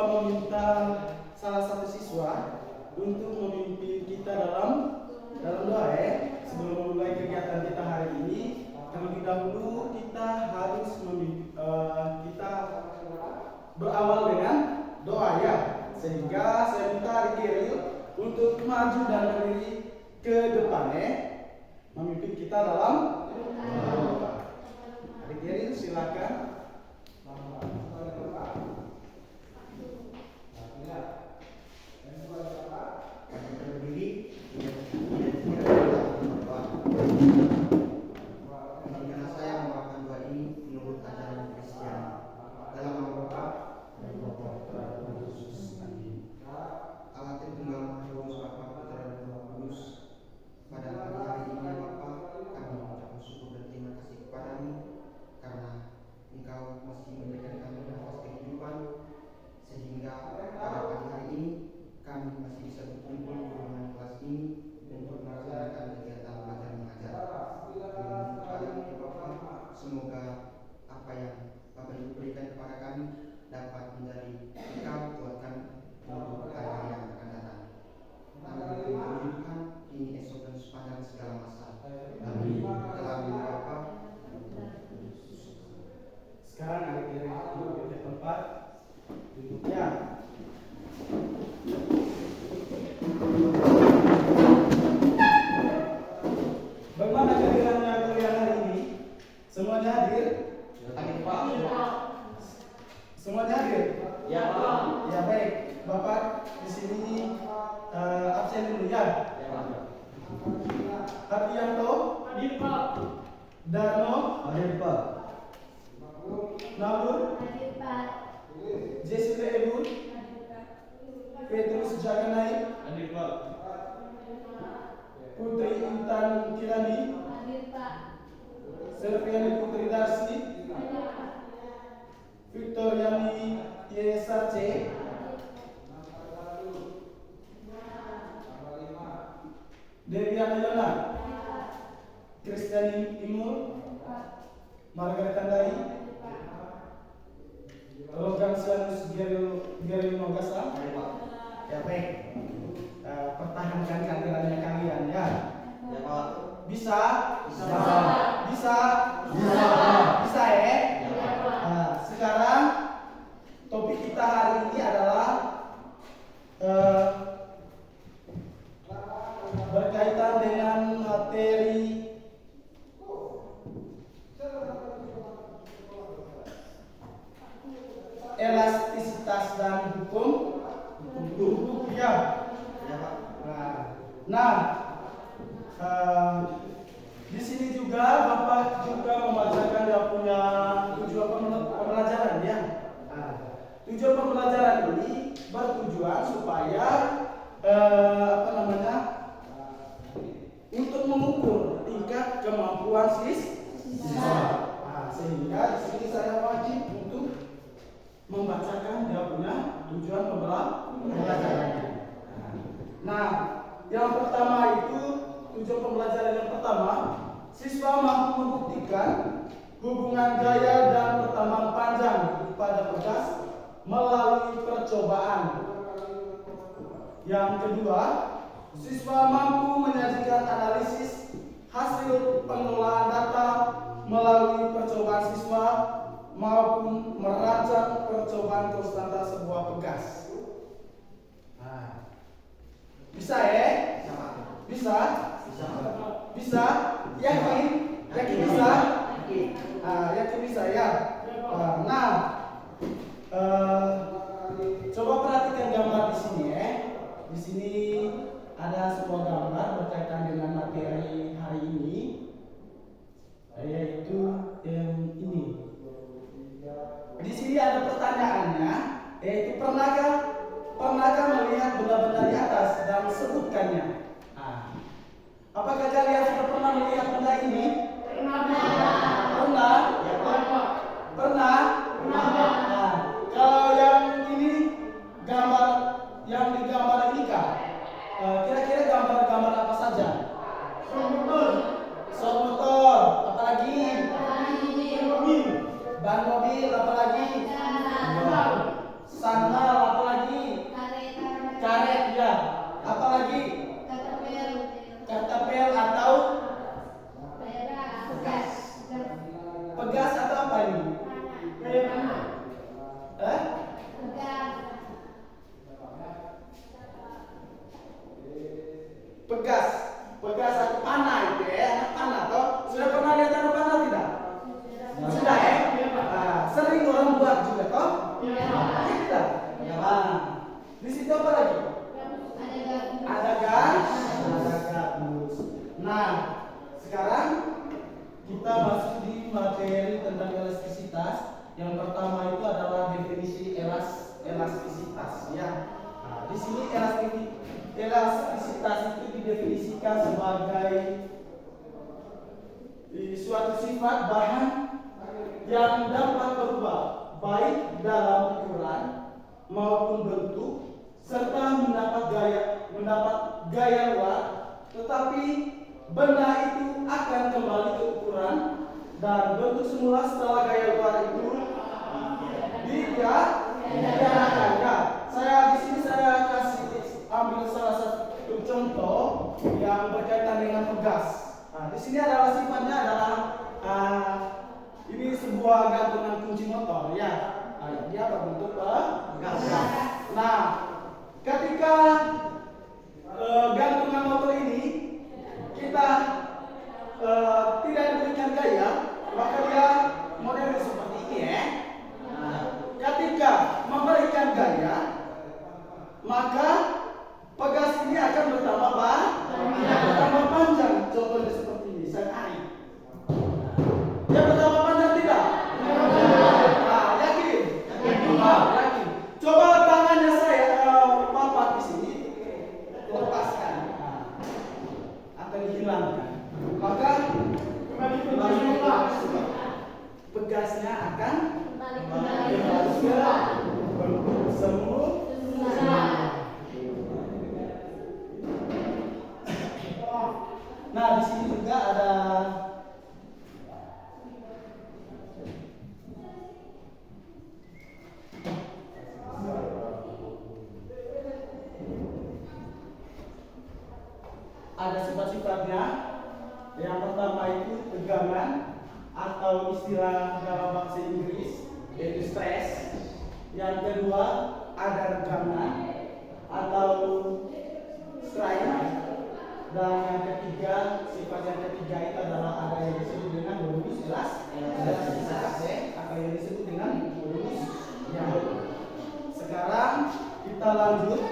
Bapak meminta salah satu siswa untuk memimpin kita dalam doa ya. Sebelum memulai kegiatan kita hari ini, terlebih dahulu kita harus kita berawal dengan doa ya. Sehingga saya minta Ricky untuk maju dan berdiri ke depan ya, memimpin kita dalam doa. Ricky silakan. Sekarang ada kira duduk di tempat duduknya. Bagaimana kehadirannya kalian hari ini? Semuanya hadir? Semuanya hadir? Ya, Pak. Ya baik. Bapak di sini absen dulu ya. Hardianto? Hadir, Pak. Darno? Hadir, Pak. Naur? Hadir, Pak. Jessica Ebun? Petrus Jaganai? Hadir, Pak. Putri Intan Kirani? Hadir, Pak. Serviani Putri Darsi? Hadir, Pak. Victor Yani Yesace? Deviana Yona? Kristiani Imul? Margaret Tandai? Rogan Sianus Geril Nogasa? Ya baik. Pertahankan kehadirannya kalian ya. Ya, Pak. Bisa? Bisa. Bisa? Bisa. Bisa ya? Ya, Pak. Sekarang topik kita hari ini adalah berkaitan dengan materi elastisitas dan hukum ya. Ya, Pak. Nah, di sini juga Bapak juga membacakan yang punya tujuan pembelajaran ya. Tujuan pembelajaran ini bertujuan supaya untuk mengukur tingkat kemampuan siswa. Sehingga di sini saya wajib untuk membacakan dia punya tujuan pembelajarannya. Nah, yang pertama itu tujuan pembelajaran yang pertama, siswa mampu membuktikan hubungan gaya dan pertemanan panjang pada pegas melalui percobaan. Yang kedua, siswa mampu menyajikan analisis hasil pengelolaan data melalui percobaan siswa maupun merancang percobaan konstanta sebuah pegas. Bisa ya? Bisa? Bisa? Yakin? Yakin bisa? Yakin bisa ya? Coba perhatikan gambar di sini ya. Di sini ada sebuah gambar berkaitan dengan materi hari ini, yaitu yang ini. Di sini ada pertanyaannya, yaitu pernahkah melihat benda-benda di atas dan sebutkannya? Apakah kalian sudah pernah melihat benda ini? Pernah? Pernah? Kalau yang ini gambar yang digambar ini kah? Kira-kira gambar-gambar apa saja? Sok motor, apalagi? Ban mobil, apalagi? Sandal, pegas, pegas atau panah itu ya, anak panah toh. Sudah pernah lihat anak panah tidak? Sudah ya? Nah, sering orang buat juga toh? Iya tidak? Nah, di situ apa lagi? Ada gas, ada gabus. Nah, sekarang kita masuk di materi tentang elastisitas. Yang pertama itu adalah definisi elastisitas ya. Nah, di sini elastisitas itu didefinisikan sebagai suatu sifat bahan yang dapat berubah baik dalam ukuran maupun bentuk serta mendapat gaya luar, tetapi benda itu akan kembali ke ukuran dan bentuk semula setelah gaya luar itu ditiadakan. Ya, saya di sini saya kasih ambil salah satu contoh yang berkaitan dengan pegas. Nah, di sini adalah sifatnya adalah ini sebuah gantungan kunci motor ya. Nah, dia berbentuk pegas. Nah, ketika gantungan motor ini kita tidak diberikan gaya, maka dia modelnya seperti ini ya. Nah, ketika memberikan gaya, maka pegas ini akan bertambah panjang. Contohnya seperti ini, saya tarik. Dia bertambah panjang tidak? Nah, yakin? Yakin. Coba tangannya saya papat di sini, lepaskan atau dihilangkan, maka pegasnya akan kembali ke bentuk semula. Nah, di sini juga ada sifat-sifatnya. Yang pertama itu tegangan atau istilah dalam bahasa Inggris yaitu stress. Yang kedua ada regangan atau strain. Dan yang ketiga, sifat yang ketiga itu adalah ada yang disebut dengan bonus elastisitas atau yang disebut dengan bonus ya. Sekarang kita lanjut.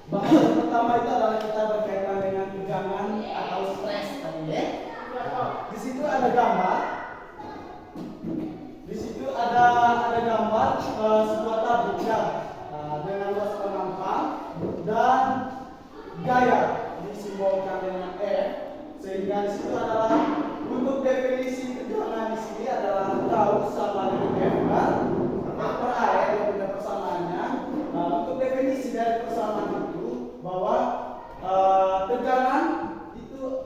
Bahasa pertama itu adalah kita berkaitan dengan tegangan atau stres tadi ya. Di situ ada gambar. Di situ ada gambar sebuah tabung ya, dengan luas penampang dan gaya disimbolkan dengan F, sehingga di situ adalah untuk definisi tegangan di sini adalah tau sama dengan F kan? Per A ya, yang punya persamaannya. Untuk definisi dari persamaan itu bahwa tegangan itu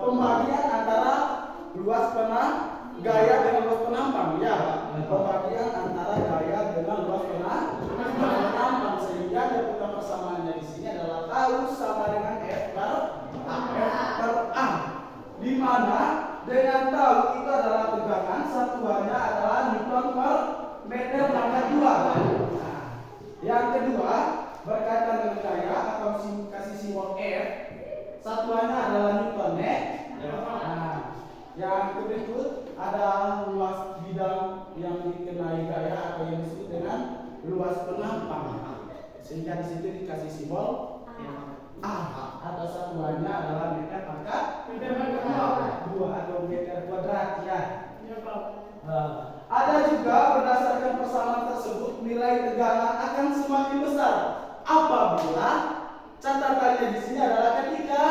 pembagian antara luas gaya dengan luas penampang ya. Pembagian antara gaya dengan luas penampang, sehingga dia punya persamaannya di sini adalah tau sama dengan F per A, di mana dengan tau itu adalah tegangan, satuannya adalah Newton per meter pangkat 2. Nah, yang kedua berkaitan dengan gaya atau kasih simbol F, satuannya adalah Newton ya. Nah, yang berikut ada luas bidang yang dikenai gaya atau yang disebut dengan luas penampang, sehingga di situ dikasih simbol A atau satuannya adalah meter pangkat 2 atau meter kuadrat ya. Ada juga berdasarkan persamaan tersebut nilai tegangan akan semakin besar apabila catatannya di sini adalah ketika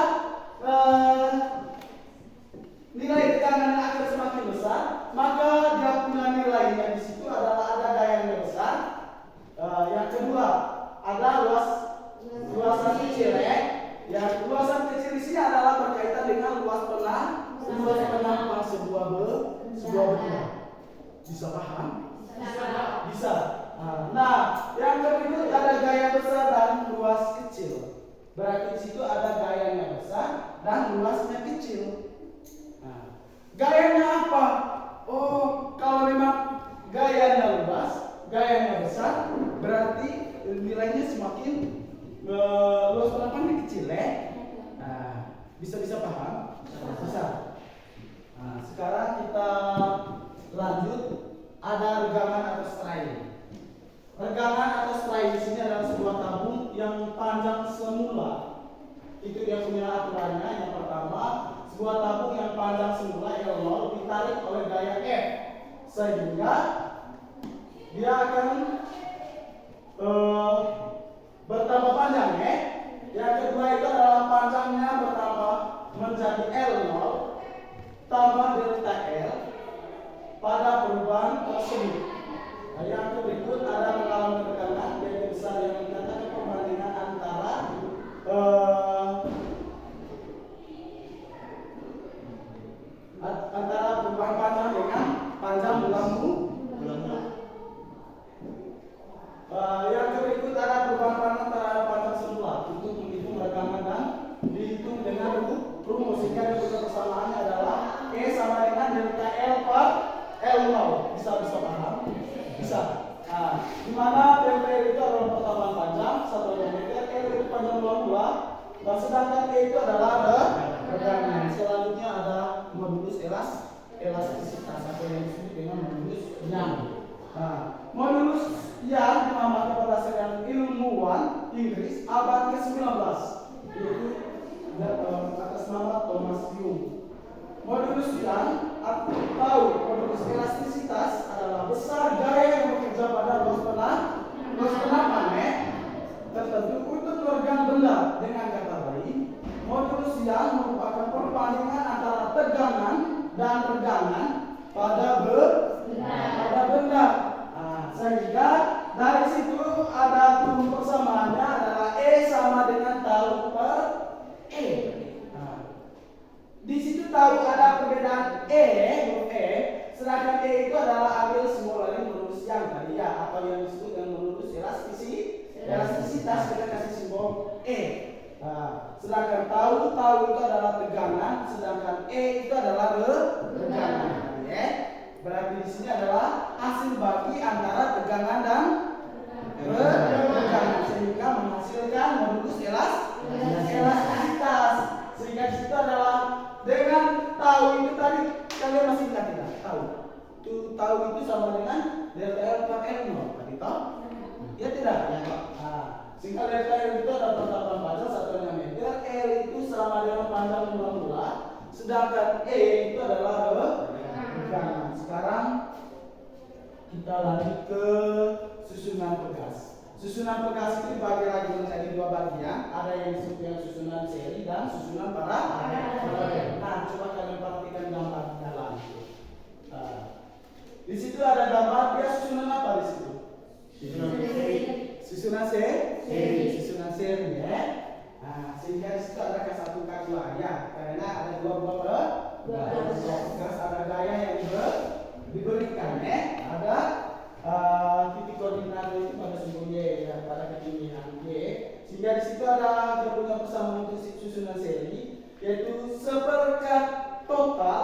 nilai tegangannya akan semakin besar, maka dia punya nilainya di situ adalah ada gayanya besar. Yang kedua ada luasan kecil ya. Yang luasan kecil di sini adalah berkaitan dengan luas penampang sebuah benda. Bisa paham? Bisa. Nah, yang berikut ada gaya besar dan luas kecil. Berarti di situ ada gayanya besar dan luasnya kecil. Nah, gayanya apa? Oh, kalau memang gayanya luas, gayanya besar, berarti nilainya semakin luas penampakan kecil ya. Nah, bisa paham? Bisa. Nah, sekarang kita lanjut. Ada regangan atau stray. Regangan atau stray di sini adalah sebuah tabung yang panjang semula. Itu dia punya aturannya. Yang pertama, sebuah tabung yang panjang semula L0 ditarik oleh gaya F sehingga dia akan bertambah panjang ya. Yang kedua itu adalah panjangnya bertambah menjadi L0 tambah delta L pada perubahan tersebut. Nah, yang berikut ada mengalami tekanan yaitu besar yang menyatakan perbandingan antara perubahan panjang dengan panjang melambung. Yang berikut ada perubahan panjang terhadap panjang semula untuk menghitung regangan dan dihitung dengan rumus sehingga rumus persamaannya adalah E sama dengan delta L per L0. Bisa paham? Bisa. Nah, di mana delta L itu adalah pertambahan panjang 1 meter, L itu panjang mula, dan sedangkan E itu adalah regangan. Selanjutnya ada modulus elastisitas atau yang disebut dengan modulus Young. Nah, modulus Young dinamakan berdasarkan ilmuwan Inggris abad ke-19 yaitu atas nama Thomas Young. Modulus Young atau modulus elastisitas adalah besar gaya yang bekerja pada luas penampakan tertentu untuk organ benda. Dengan kata lain, modulus Young merupakan perbandingan antara tegangan dan regangan pada benda. Nah, sehingga dari situ ada turun persamaannya adalah E sama dengan tau per E. Nah, di situ tahu ada perbedaan sedangkan E itu adalah ambil simulasi modulus Young tadi ya, atau yang disebut dengan modulus elastisitas kita kasih simbol E. Nah, sedangkan tahu itu adalah tegangan, sedangkan E itu adalah regangan. Ya. Berarti di sini adalah hasil bagi antara tegangan dan regangan sehingga menghasilkan modulus elastisitas. Sehingga di situ adalah dengan tahu itu tadi kalian masih ingat tidak? Tahu itu sama dengan delta L per L0. Tadi tahu? Ya tidak? Ya, Pak. Nah, sehingga delta L itu adalah pertambahan panjang 1 meter, L itu sama dengan panjang mula, sedangkan E itu adalah regangan. Sekarang kita lanjut ke susunan pegas. Susunan pegas itu dibagi lagi menjadi 2 bagian. Ada yang disebut dengan susunan seri dan susunan paralel. Nah, coba kalian perhatikan gambar di dalam. Di situ ada gambar dia susunan apa di situ? Susunan seri. Susunan seri ya. Nah, sehingga di situ ada K1 K2 ya. Karena ada dua pegas, ada gaya yang diberikan ya. Ada titik koordinat itu pada simbol Y ya, pada ketinggian Y. Sehingga di situ ada dia punya persamaan untuk susunan seri yaitu seperkat total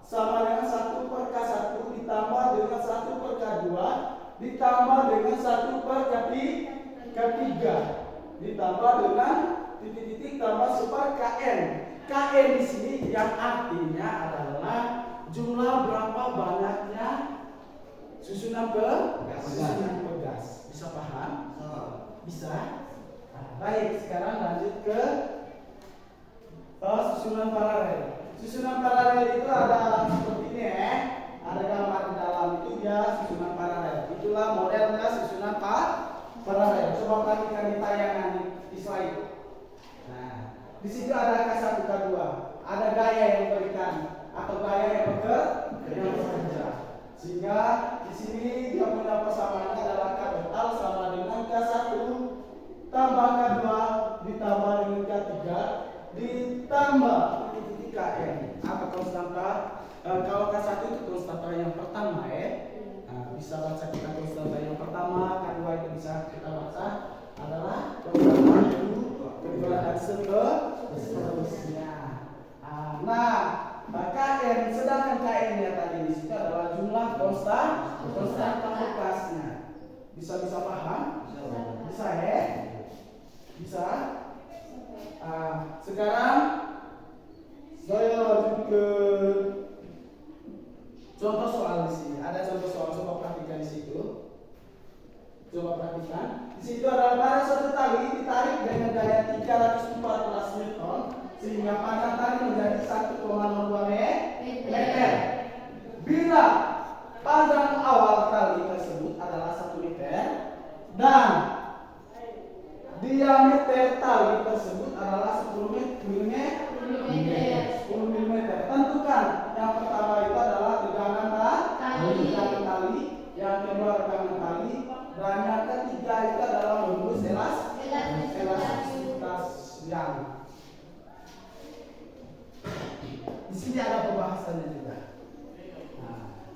sama dengan 1 per K1 ditambah dengan 1 per K2 ditambah dengan 1 per K3 ditambah dengan titik-titik tambah super KN. KN di sini yang artinya adalah jumlah berapa banyaknya susunan pegas. Bisa paham? Bisa. Nah, baik, sekarang lanjut ke susunan paralel. Susunan paralel itu ada seperti ini ya. Ada gambar di dalam itu dia susunan paralel. Itulah modelnya susunan paralel. Coba perhatikan di tayangan di slide. Nah, di situ ada K1 K2. Ada gaya yang diberikan atau gaya yang bekerja. Sehingga di sini dia punya persamaannya adalah K total sama dengan K1 tambah K2 ditambah dengan K3 ditambah titik KN. Apa konstanta? Kalau K1 itu konstanta yang pertama ya. Nah, bisa baca kita konstanta yang pertama, K2 itu bisa kita baca adalah konstanta kedua dan seterusnya. Nah, KN sedangkan KN nya tadi di situ adalah jumlah konstanta pegasnya. Bisa paham? Bisa ya? Bisa? Sekarang saya lanjut ke contoh soal di sini. Ada contoh soal, coba perhatikan di situ. Coba perhatikan. Di situ adalah pada suatu tali ditarik dengan gaya 314 Newton sehingga panjang tali menjadi 1,02 meter. Bila panjang awal tali tersebut adalah 1 meter dan diameter tali tersebut adalah 10 mm. Tentukan yang pertama itu adalah tegangan tali, yang kedua regangan tali, dan yang ketiga itu adalah modulus elastisitas yang. Di sini ada pembahasannya juga.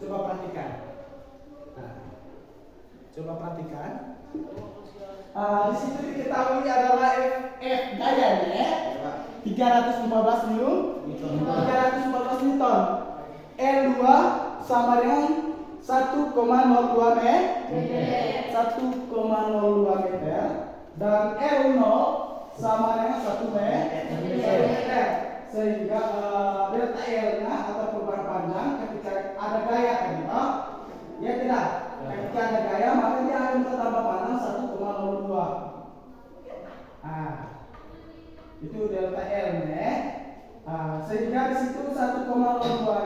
Coba perhatikan. Di situ diketahui adalah F gayanya 314 Newton. L2 sama dengan 1,02 meter dan L0 sama dengan 1 meter. Sehingga delta L-nya atau perubahan panjang ketika ada gaya kan gitu. Ya tidak. Ketika ada gaya maka dia akan bertambah panjang 1,02. Itu delta L-nya. Sehingga di situ 1,02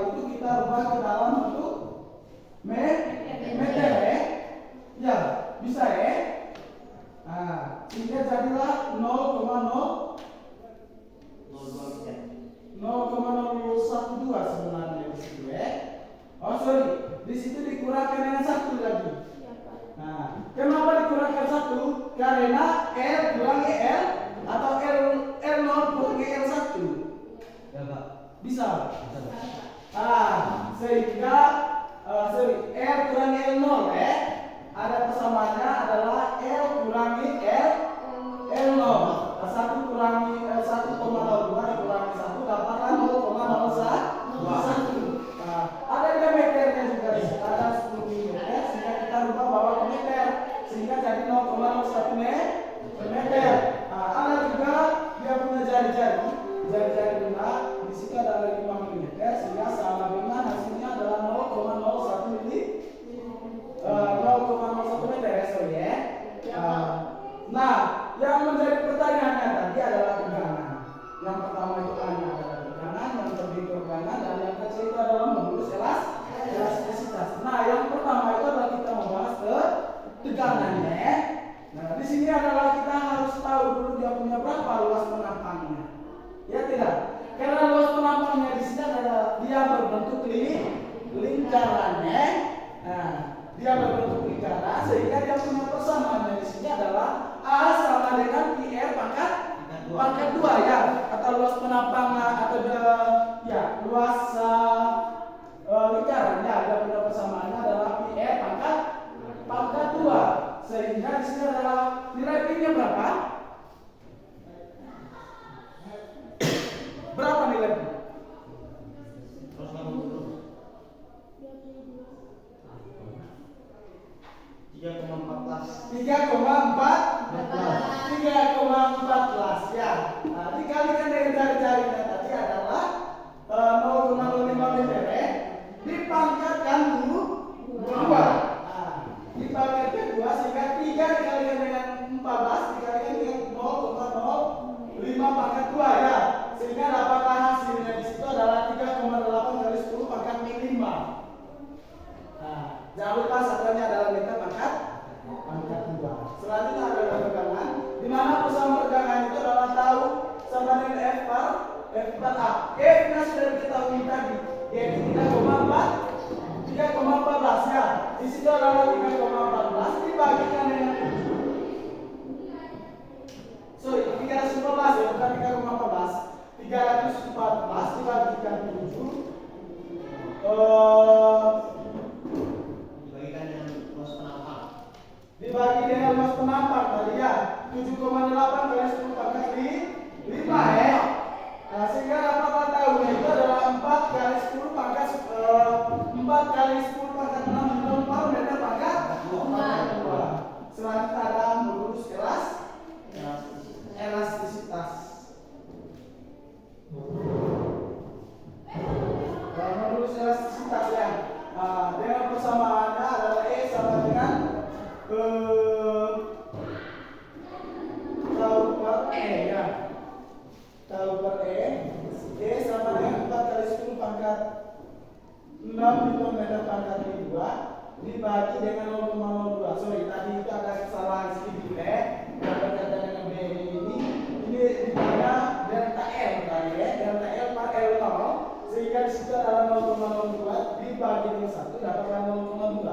itu kita ubah ke dalam bentuk meter ya. Ya, bisa ya. Sehingga jadilah 0,012 sebenarnya di situ ya. Oh sorry, di situ dikurangkan dengan 1 lagi. Kenapa dikurangkan 1? Karena L kurangi L atau L0 kurangi L1. Ya Pak. Bisa. Sehingga L kurangi L0 ya. Ada persamaannya adalah L kurangi L0. 1 kurangi 1,02 dikurangi 1 dapatlah 0,01. Ada diameternya juga di situ, ada 10 mm sehingga kita rubah bawah ke meter sehingga jadi 0,01 meter. Ada juga dia punya jari-jari benda di situ adalah 5 mm sehingga sama dengan hasilnya adalah 0,01 meter ya sorry ya. Nah, yang menjadi pertanyaannya tadi adalah tegangan. Yang pertama itu adalah tegangan, yang kedua tegangan, dan yang ketiga itu adalah modulus elastisitas. Nah, yang pertama itu adalah kita membahas ke tegangannya. Nah, di sini adalah kita harus tahu dulu dia punya berapa luas penampangnya. Ya tidak? Karena luas penampangnya di sini adalah dia berbentuk lingkarannya. Nah, dia berbentuk lingkaran sehingga dia punya persamaannya di sini adalah A sama dengan PR pangkat 2 ya, atau luas penampangnya atau luas lingkaran ya, dia punya persamaannya adalah PR pangkat 2 sehingga di sini adalah nilai P-nya berapa? Berapa nilai P? 3,14 ya. Nah, dikalikan dengan jari-jarinya tadi adalah 0,05 meter ya. Dipangkatkan 2. Dipangkatkan 2 sehingga 3 dikalikan dengan 14 dikalikan dengan 0,05 pangkat 2 ya. Sehingga dapatlah hasilnya di situ adalah 3,8 kali 10 pangkat 5. Jangan lupa satuannya adalah meter pangkat 2. Selanjutnya adalah tegangan, di mana pesan tegangan itu adalah tahu sama dengan F per A. F-nya sudah diketahui tadi, yaitu 3,14 ya. Di situ adalah 3,14 dibagikan dengan 314 ya, bukan 3,14. 314 dibagikan 7. Dibagi dengan luas penampang tadi ya 7,8 kali 10 pangkat 5 ya. Nah, sehingga dapatlah tahunya itu adalah 4 kali 10 pangkat 6 per meter pangkat 2. Selanjutnya ada modulus dibagi dengan 0,02. Sorry, tadi itu ada kesalahan sedikit berkaitan dengan B ini ditanya delta L tadi delta L per L0 sehingga di situ adalah 0,02 dibagi dengan 1 dapatkan 0,2.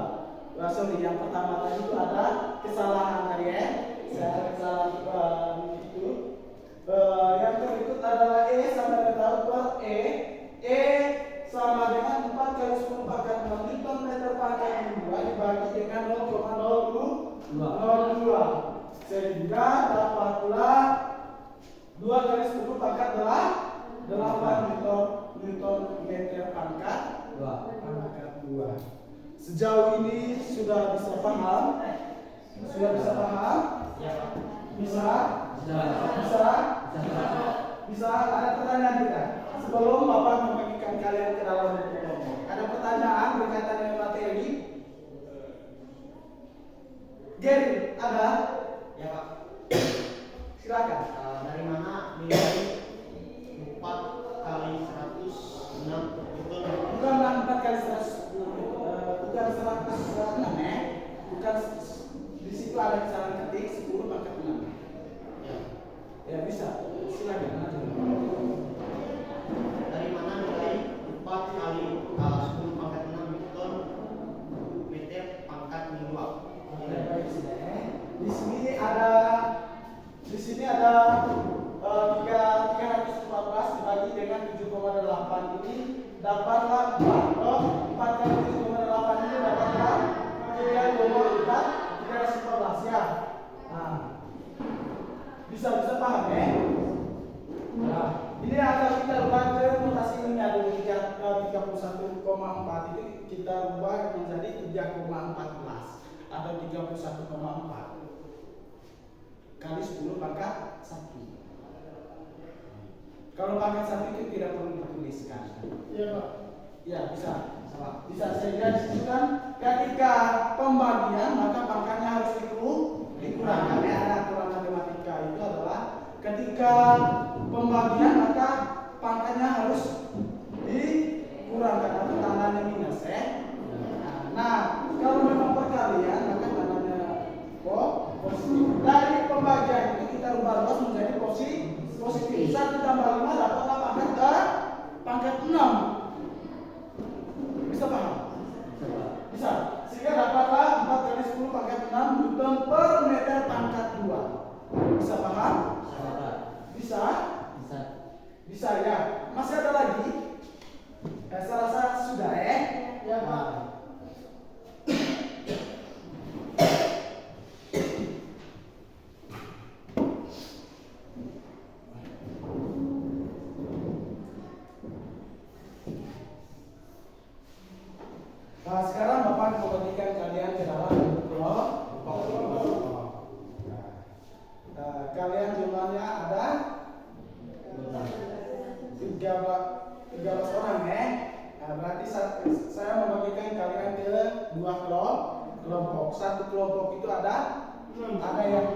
Nah, sorry, yang pertama tadi itu ada kesalahan tadi saya ada kesalahan itu. Yang berikut adalah E sama dengan tahu buat E sama dengan 4 kali 10 pangkat 6 Newton meter pangkat 2 dibagi dengan 0,02 sehingga dapatlah 2 kali 10 pangkat 8 Newton meter pangkat 2. Sejauh ini sudah bisa paham? Sudah bisa paham? Ya, Pak. Bisa? Bisa? Ada pertanyaan tidak? Sebelum Bapak membagikan kalian ke dalam kelompok. Ada pertanyaan berkaitan dengan materi? Gary, ada? Ya, Pak. Silakan. Dari mana nilai 4 kali 106 Newton? Bukan 4 kali 100, bukan 106 bukan di situ ada kesalahan ketik 10 pangkat 6. Ya. Ya bisa. Silakan aja. Dari mana nilai 4 kali 10 pangkat 6 Newton meter pangkat 2? Baik, di sini ada 314 dibagi dengan 7,8 ini dapatlah 4 kali 7,8 ini dapatlah 3,14 ya. Nah, bisa paham Nah, ini akan kita rubah ke notasi ini ada 31,4 itu kita rubah menjadi 3,14 atau 31,4 kali 10 pangkat 1. Kalau pangkat 1 itu tidak perlu dituliskan. Iya, Pak. Ya, bisa. Bisa sehingga disebutkan ketika pembagian maka pangkatnya harus dikurangkan. Ada aturan matematika itu adalah ketika pembagian maka pangkatnya harus dikurangkan atau tandanya minus Nah, kalau memang perkalian maka tandanya positif. Dari pembagian itu kita rubah menjadi positif. 1 tambah 5 dapatlah pangkat 6. Bisa paham? Bisa. Sehingga dapatlah 4 kali 10 pangkat 6 Newton per meter pangkat 2. Bisa paham? Bisa? Bisa ya. Masih ada lagi? Saya rasa sudah ya Pak. Nah, sekarang Bapak mau bagikan kalian ke dalam kelompok. Kalian jumlahnya ada 13 orang Nah, berarti saya membagikan kalian ke 2 kelompok. Satu kelompok itu ada yang 6,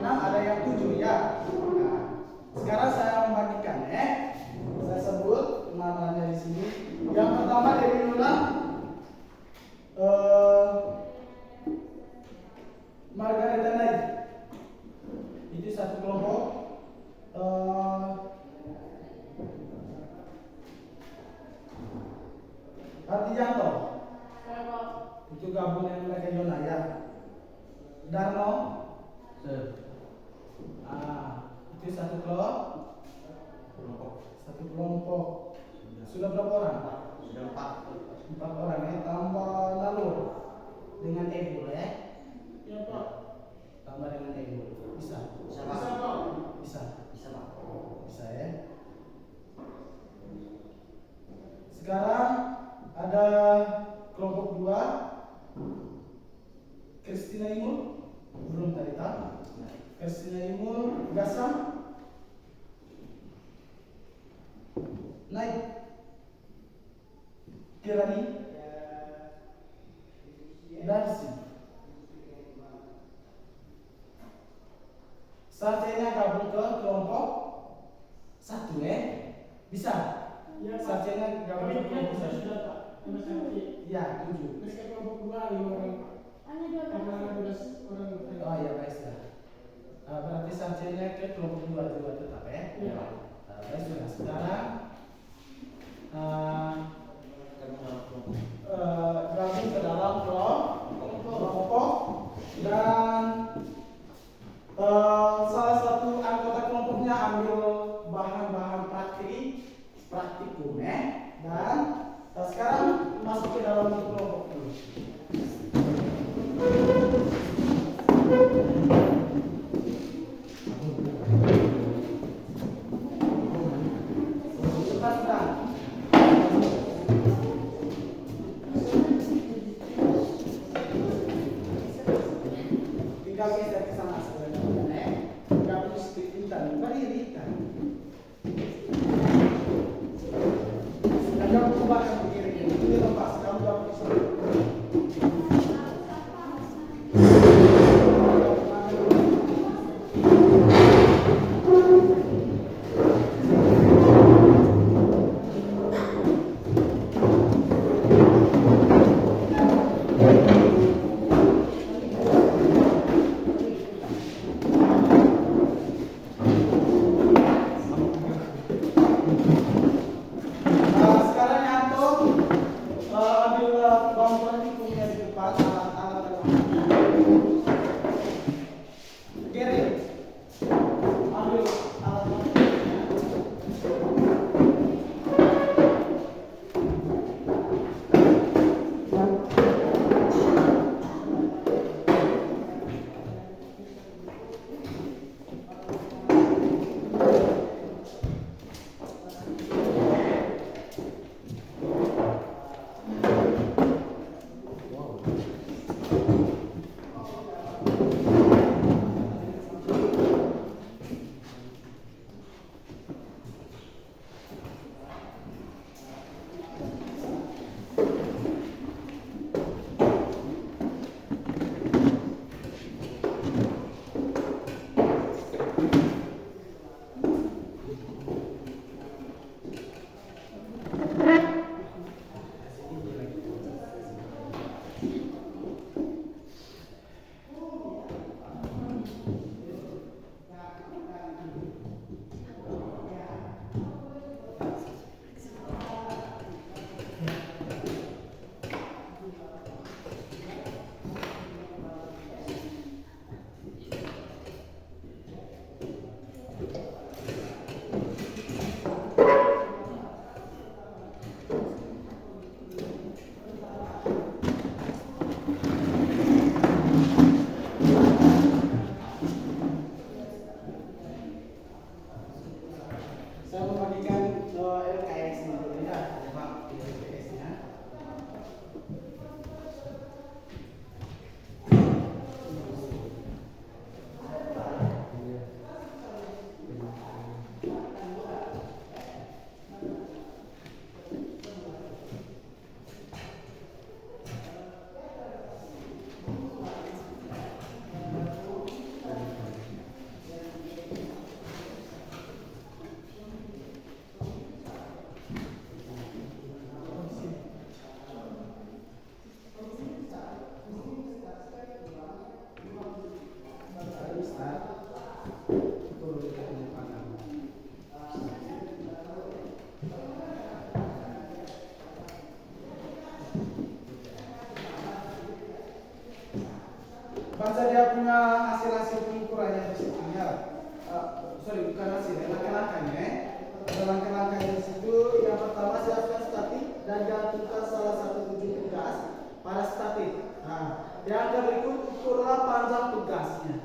ada yang 7 ya. Nah, sekarang saya membagikan Saya sebut namanya di sini. Yang pertama dari Nuna Margareta Naik. Itu satu kelompok. Artijanto. Itu gabung dengan mereka Yona ya. Darno. Itu satu kelompok. Satu kelompok. Sudah berapa orang? Sudah 4 orang tambah lalu dengan Ego ya. Pak. Tambah dengan Ego. Bisa. Bisa, Pak. Bisa. Bisa, Pak. Bisa ya. Sekarang ada kelompok 2 Kristina Imul belum tadi tak? Kristina Imul Gasam naik Kirani Darsi sarjana gabung ke kelompok 1 bisa? Ya, sarjana gabung ke kelompok 1 ya 7 kelompok 2 5 orang Oh ya baik sudah. Berarti sajiannya ke kelompok 2 juga tetap ya. Ya. Baik sudah. Sekarang gabung ke dalam kelompok dan salah satu anggota kelompoknya ambil bahan-bahan praktikum ya. Dan sekarang masuk ke dalam kelompok dulu. Cepat sudah. Tinggal geser ke sana sebenarnya. Tidak perlu sepintan, berdiri kan. Kamu ubahkan begini, ini lepas, kamu dapat bisa. Sekarang Yanto ambil bantuan di punya di depan alat-alat Geri ambil alat-alatnya. Saya membagikan LKS ini ya, Pak, LKS-nya. Baca dia punya hasil-hasil pengukurannya di situ ya. Sorry, bukan hasil, langkah-langkahnya ya. Ada langkah-langkahnya di situ. Yang pertama siapkan statik dan gantungkan salah satu ujung pegas pada statik. Nah, yang berikut ukurlah panjang pegasnya.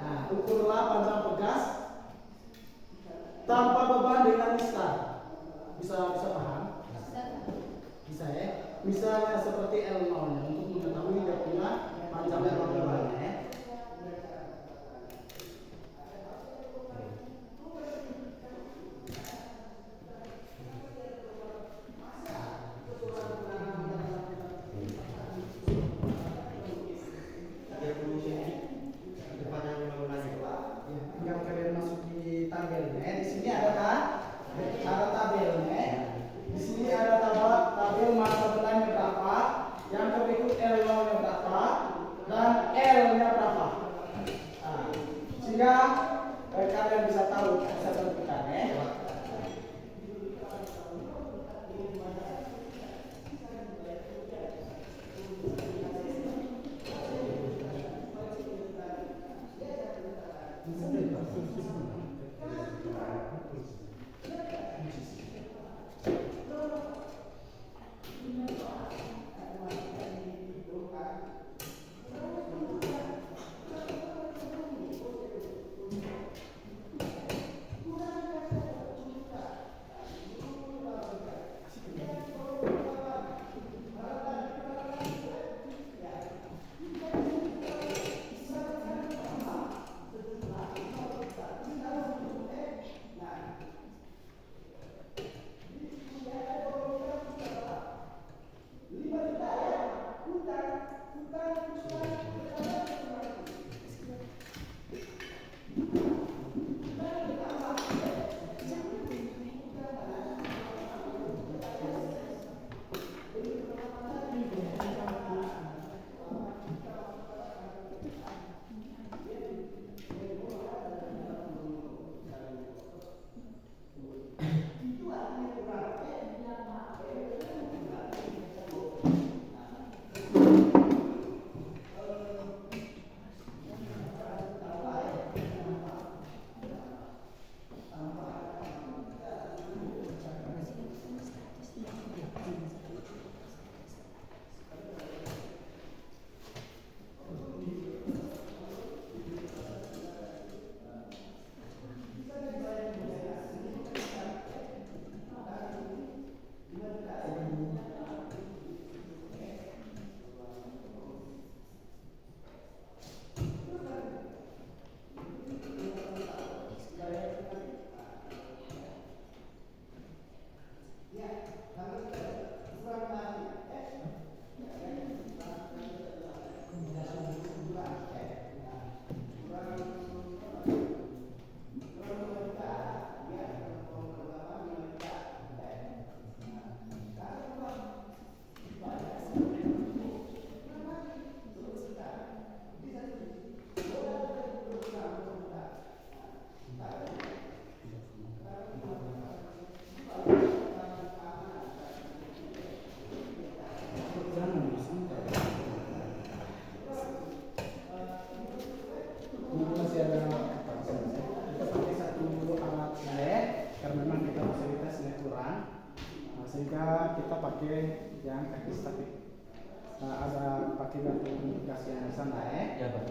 Nah, ukurlah panjang pegas tanpa beban dengan mistar. Bisa paham? Bisa ya. Misalnya seperti L0 nya untuk mengetahui dia punya panjang bebannya ya. Tinggal kalian masuk di tabelnya. Di sini ada tabelnya. Di sini ada tabel masa benarnya berapa, yang berikut L0 nya berapa, dan sehingga kalian bisa tahu, bisa tentukan ya. Sehingga kita pakai yang teknis tapi ada pakai kartu komunikasi yang di sana ya. Ya, Pak.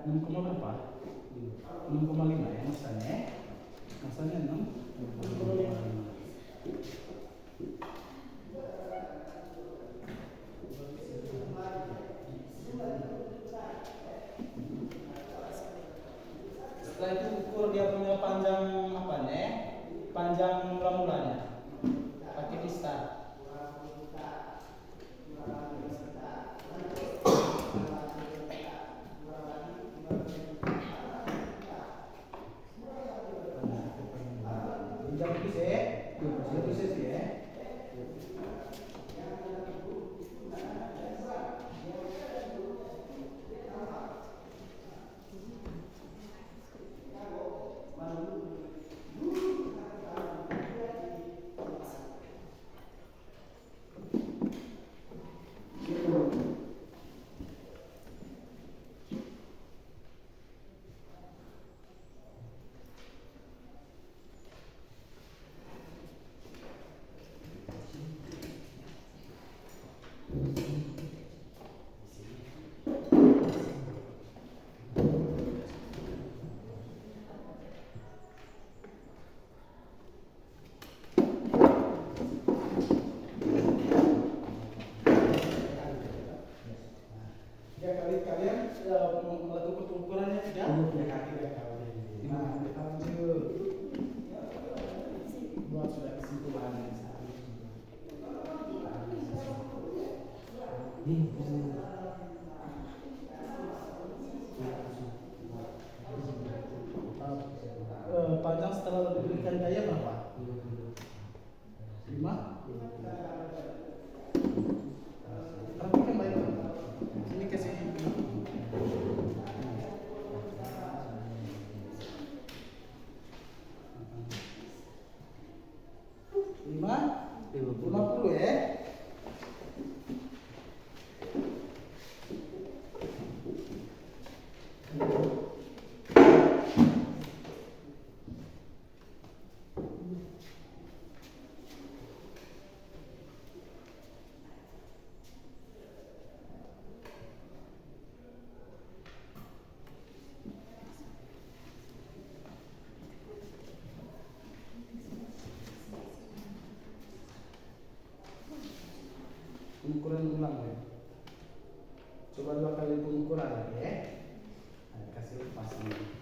6, berapa? 6,5 ya masanya. Masanya 6,5. Setelah itu ukur dia punya panjang apa nih? Panjang mula-mulanya. Pakai pista. Jangan bisa ya. Jangan bisa sih ya. Ya kalian melakukan pengukurannya tidak? Nah, kita lanjut. Buat sudah kesimpulan. Panjang setelah diberikan gaya berapa? 5? Perhatikan baik. Ini kasih 50 ya. Pengukuran ulang ya. Coba 2 kali pengukuran lagi ya. Nah, kasih lepas ini.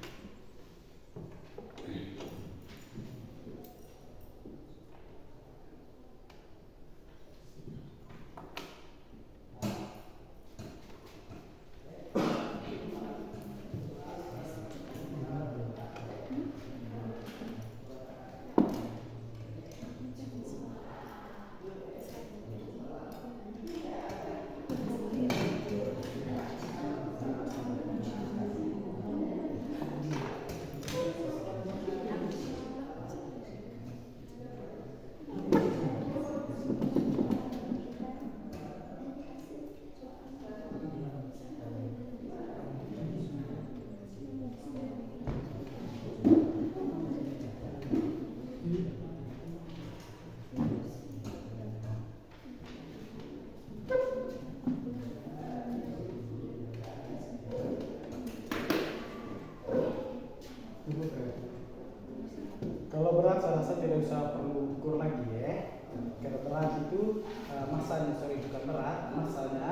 Kalau berat saya rasa tidak usah perlu ukur lagi ya. Kalau berat itu masanya, bukan berat, masanya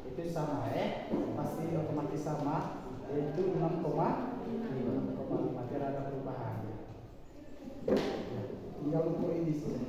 itu sama ya, pasti otomatis sama, yaitu 6,5, tidak ada perubahan. Tinggal ukur ini saja.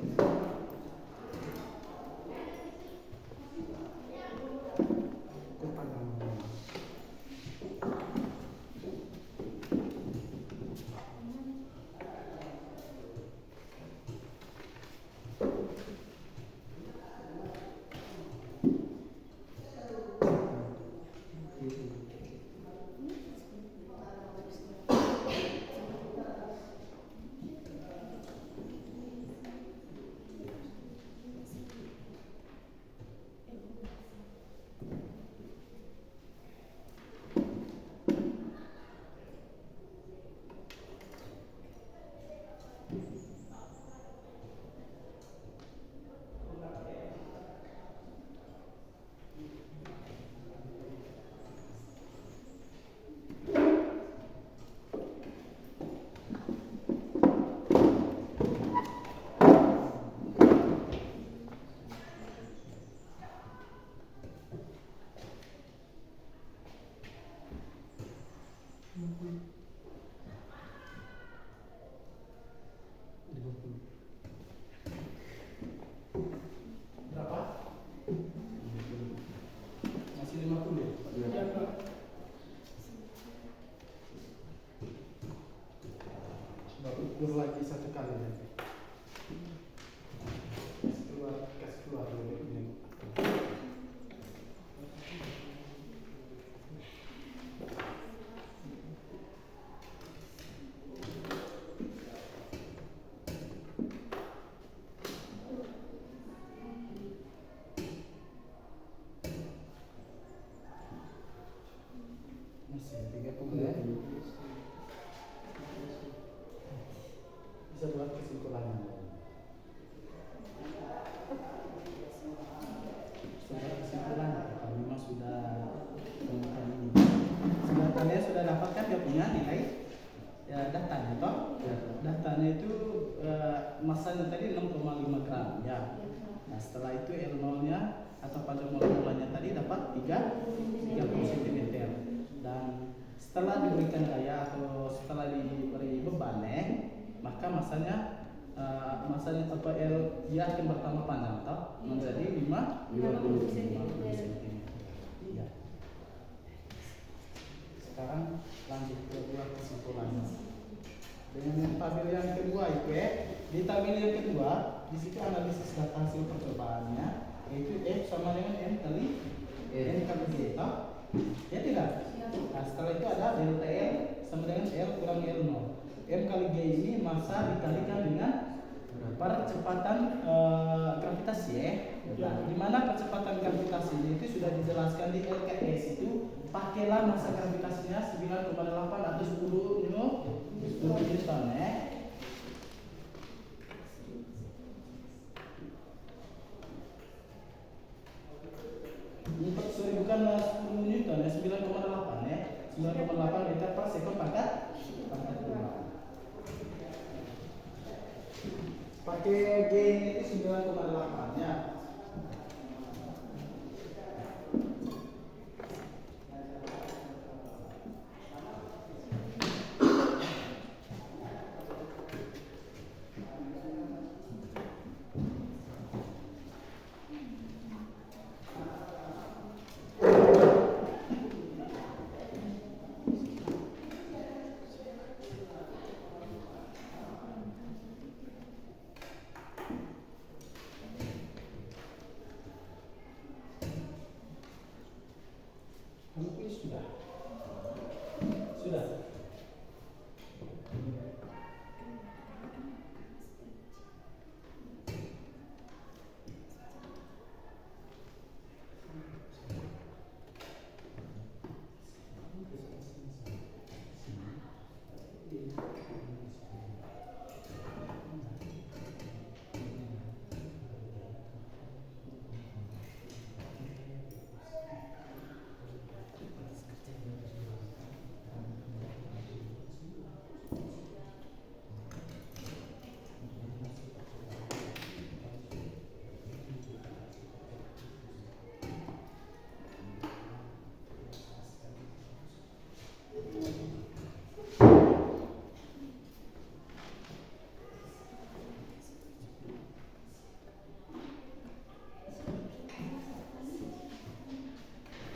Berapa? Masih 50 ya? Iya. Coba ukur lagi satu kali ya. Kasih keluar dulu ini. Masih 30 ya. Bisa buat kesimpulannya. Sudah kesimpulan, kami memang sudah menemukan ini. Sudah kalian sudah dapatkan dia punya nilai ya, datanya toh? Ya. Datanya itu masanya tadi 6,5 gram ya. Nah setelah itu L0 nya atau panjang molekulernya tadi dapat 30 cm. Dan setelah diberikan daya atau setelah diberi beban maka masanya atau L dia akan bertambah panjang atau menjadi 50 cm. Ya. Sekarang lanjut ke buat kesimpulannya. Dengan tabel yang kedua itu di tabel yang kedua di situ analisis data hasil percobaannya yaitu F sama dengan M kali G toh? Ya tidak? Nah setelah itu ada delta L sama dengan L kurang L0. M kali G ini massa dikalikan dengan percepatan gravitasi ya. Nah, di mana percepatan gravitasinya itu sudah dijelaskan di LKS itu pakailah massa gravitasinya 9,8 atau 10 Newton ya. Bukan 10 Newton ya, 9,8 ya. 9,8 meter per sekon pangkat 2. Pakai G itu 9,8 ya. Kamu pilih sudah? Sudah?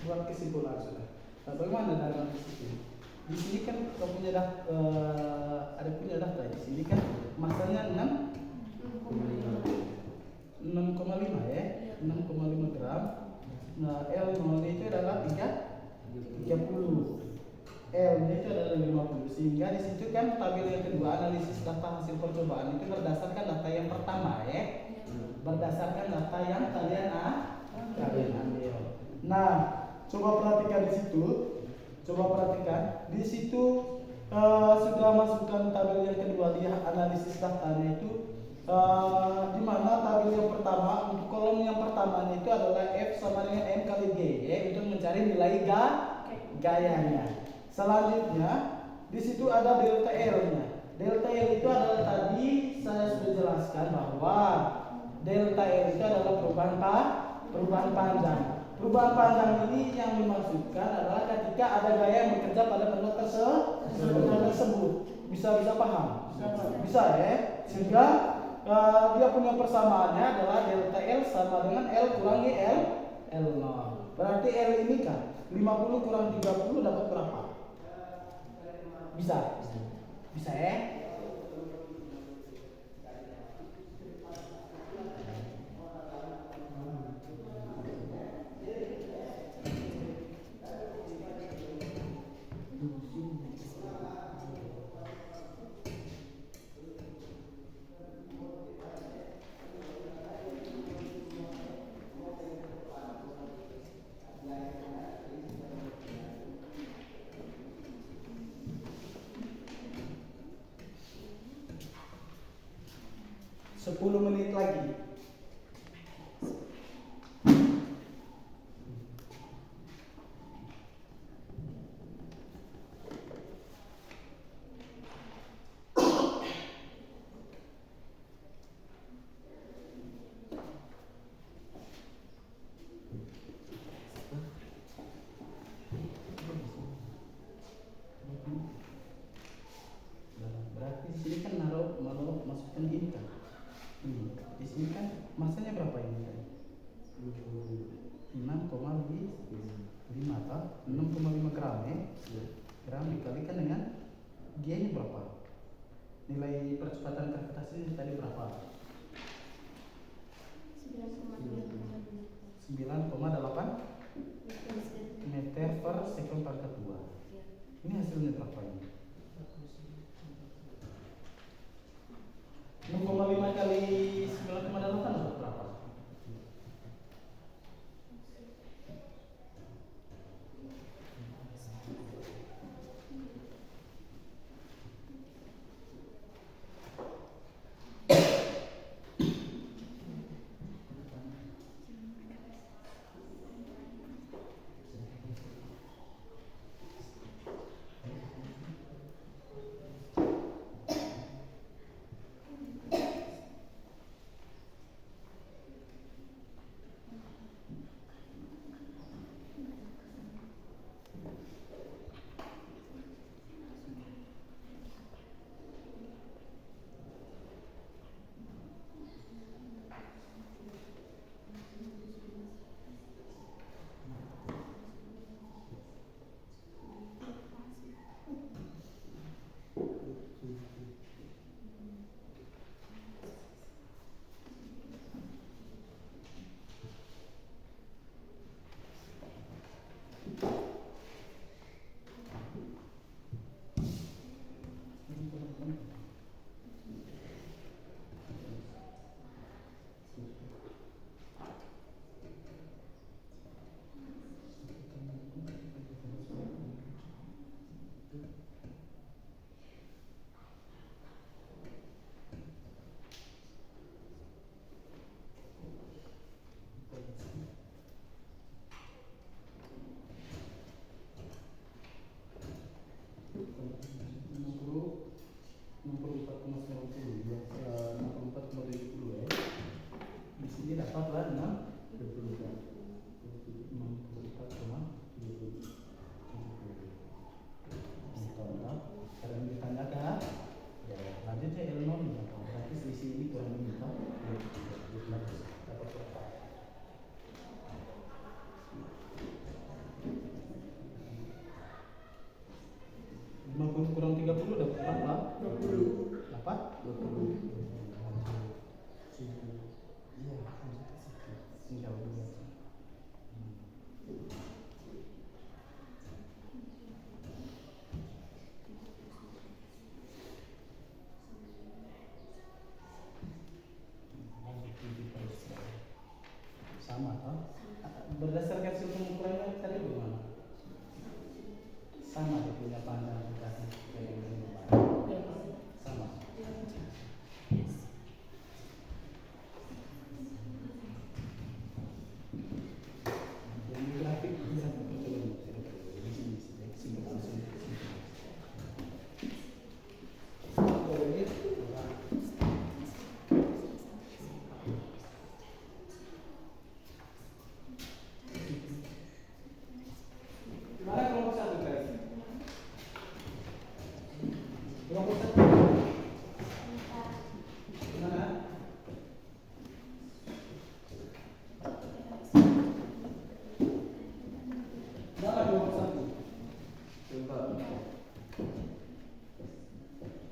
Buat kesimpulan sudah. Nah, bagaimana dalam situ? Di sini kan kau punya ada punya data di sini kan masanya 6,5 ya, 6,5 gram. Nah, L0 itu adalah 30. L itu adalah 50. Sehingga di situ kan tabel yang kedua analisis data hasil percobaan itu berdasarkan data yang pertama ya. Berdasarkan data yang kalian ambil. Nah, coba perhatikan di situ. Di situ sudah masukkan tabel yang kedua di analisis datanya itu di mana tabel yang pertama untuk kolom yang pertama itu adalah F sama dengan M kali G ya, untuk mencari nilai gayanya. Selanjutnya di situ ada delta L-nya. Delta L itu adalah tadi saya sudah jelaskan bahwa delta L itu adalah perubahan panjang. Perubahan panjang ini yang dimaksudkan adalah ketika ketika ada gaya yang bekerja pada benda tersebut. Bisa paham? Bisa ya. Sehingga dia punya persamaannya adalah delta L sama dengan L kurangi L0. Berarti L ini kan 50 kurang 30 dapat berapa? Bisa ya. Sepuluh menit lagi. Berarti di sini kan naruh masukkan gini kan. Ini di sini kan masanya berapa ini kan? 6,5 atau 6,5 gram ya. Gram dikalikan dengan G nya berapa? Nilai percepatan gravitasi tadi berapa? 9,8 meter per sekon pangkat 2. Ini hasilnya berapa ini? 6,5 kali 9,8 atau berapa?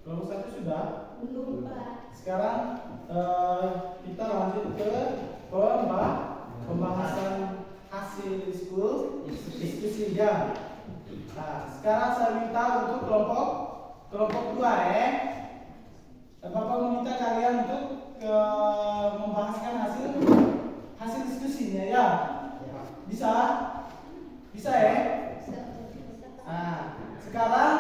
Kelompok satu sudah. Belum, Pak. Sekarang kita lanjut ke pembahasan hasil diskusinya. Nah, sekarang saya minta untuk kelompok 2 Bapak meminta kalian untuk membahaskan hasil diskusinya ya. Bisa? Bisa ya? Nah, sekarang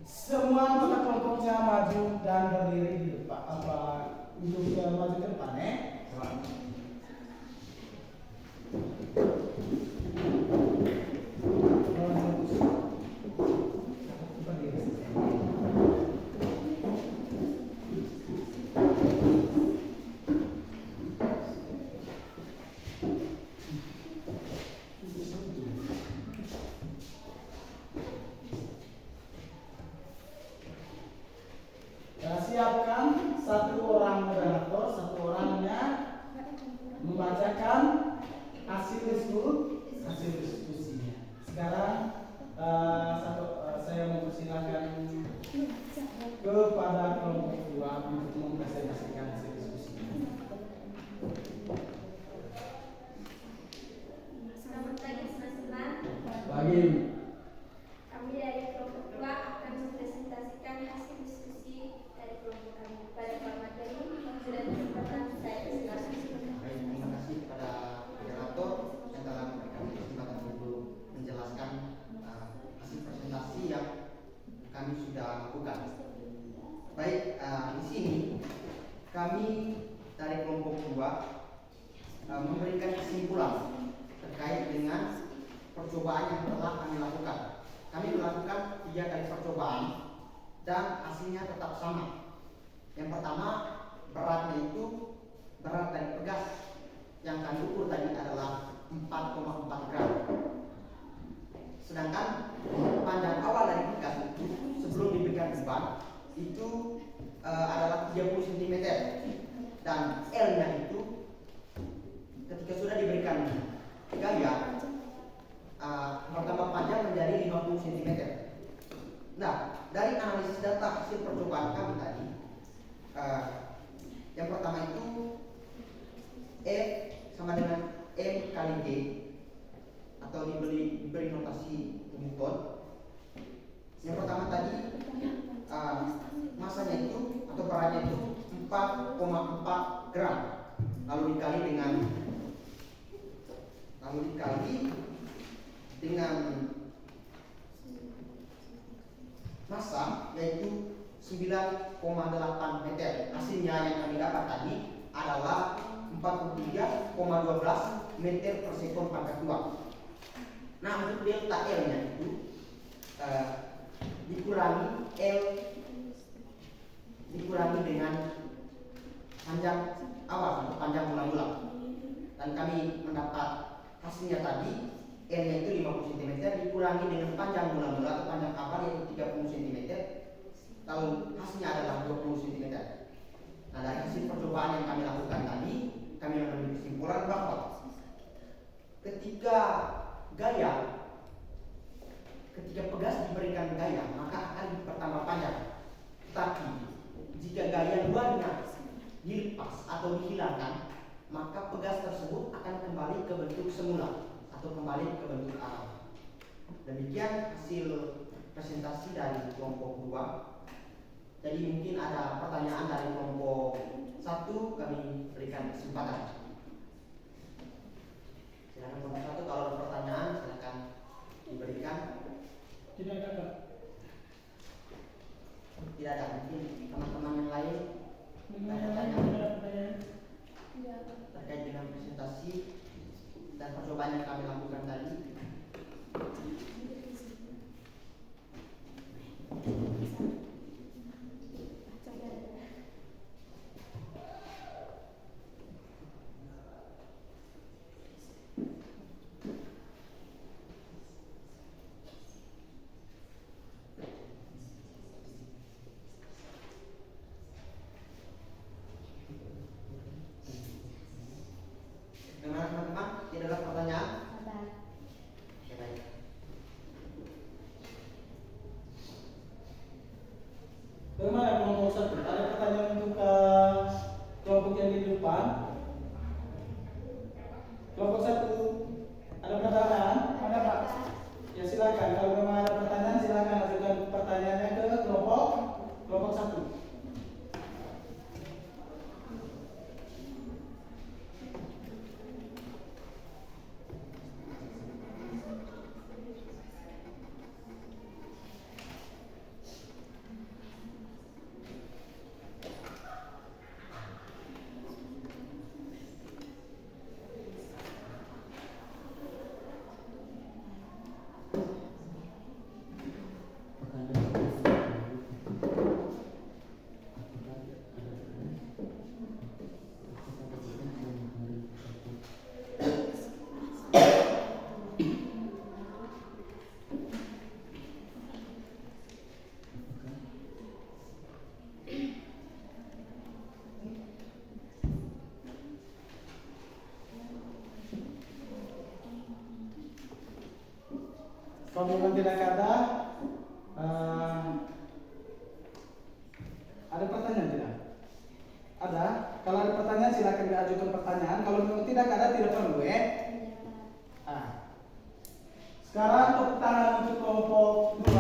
semua anggota kelompoknya maju dan berdiri di depan untuk maju ke depan ya. Siapkan satu orang moderator, satu orangnya membacakan hasil diskusinya. Sekarang saya mempersilahkan kepada kelompok 2 untuk mempresentasikan hasil diskusinya. Selamat pagi teman-teman. Bagi Kami dari kelompok 2 akan mempresentasikan hasil diskusi dari kelompok kami. Pada Pak materi sudah kesempatan saya persilakan. Baik, terima kasih kepada moderator yang telah memberikan kesempatan untuk menjelaskan hasil presentasi yang kami sudah lakukan. Baik, di sini kami dari kelompok 2 memberikan kesimpulan terkait dengan percobaan yang telah kami lakukan. Kami melakukan 3 kali percobaan dan hasilnya tetap sama. Yang pertama, beratnya itu berat dari pegas yang kami ukur tadi adalah 4,4 gram. Sedangkan panjang awal dari pegas itu sebelum diberikan beban itu adalah 30 cm dan L-nya itu ketika sudah diberikan gaya bertambah panjang menjadi 50 cm. Nah, dari analisis data hasil percobaan kami tadi, yang pertama itu F sama dengan M kali G atau diberi notasi Newton. Yang pertama tadi masanya itu atau beratnya itu 4,4 gram lalu dikali dengan massa yaitu 9,8 meter. Hasilnya yang kami dapat tadi adalah 43,12 meter per sekon pangkat 2. Nah, untuk delta L-nya itu dikurangi dengan panjang awal atau panjang mula-mula. Dan kami mendapat hasilnya tadi L-nya itu 50 cm dikurangi dengan panjang mula-mula atau panjang awal yaitu 30 cm. Lalu hasilnya adalah 20 cm. Nah, dari hasil percobaan yang kami lakukan tadi, kami mengambil kesimpulan bahwa ketika pegas diberikan gaya, maka akan bertambah panjang. Tetapi jika gaya luarnya dilepas atau dihilangkan, maka pegas tersebut akan kembali ke bentuk semula atau kembali ke bentuk awal. Demikian hasil presentasi dari kelompok 2. Jadi mungkin ada pertanyaan dari kelompok 1, kami berikan kesempatan. Silakan kelompok 1, kalau ada pertanyaan silakan diberikan. tidak ada Pak. Tidak ada, mungkin teman-teman yang lain ada pertanyaan terkait dengan presentasi dan percobaan yang kami lakukan tadi. Kalau memang tidak ada, ada pertanyaan tidak? Ada? Kalau ada pertanyaan silakan diajukan pertanyaan. Kalau memang tidak ada, tidak perlu ya. Sekarang tepuk tangan untuk kelompok 2.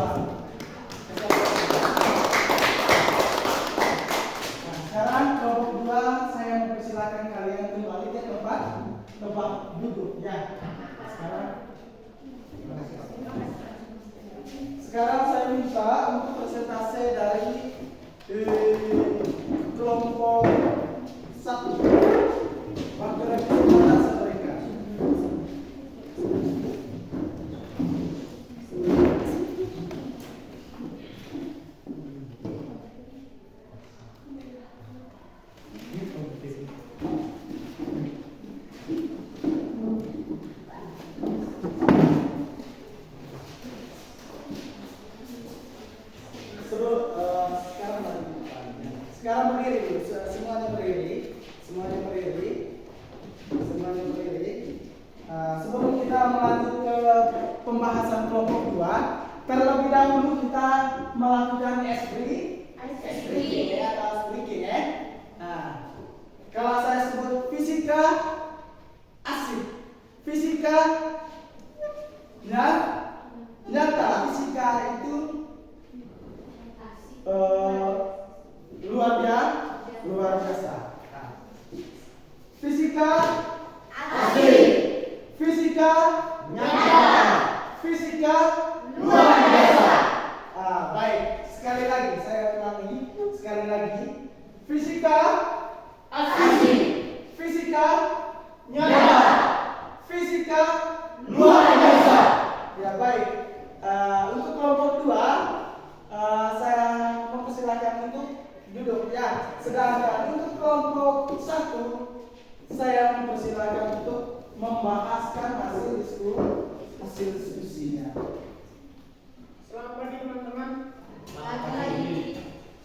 Nah, sekarang kelompok 2 saya mempersilakan kalian kembali ke tempat duduk ya. Sekarang saya minta untuk presentasi dari kelompok 1. Waktu presentasi mereka. Sekarang berdiri dulu, semuanya berdiri. Sebelum kita melanjut ke pembahasan kelompok 2, terlebih dahulu kita melakukan icebreaking ya. Nah, kalau saya sebut fisika asik, fisika nyata, fisika itu luar biasa. Nah, fisika asik, fisika nyata, fisika luar biasa. Baik, sekali lagi saya ulangi, fisika asik, fisika nyata, fisika luar biasa. Ya baik, untuk kelompok 2 saya mempersilahkan untuk duduk ya. Sedangkan untuk kelompok 1 saya mempersilahkan untuk membahaskan hasil diskusinya. Selamat pagi teman-teman.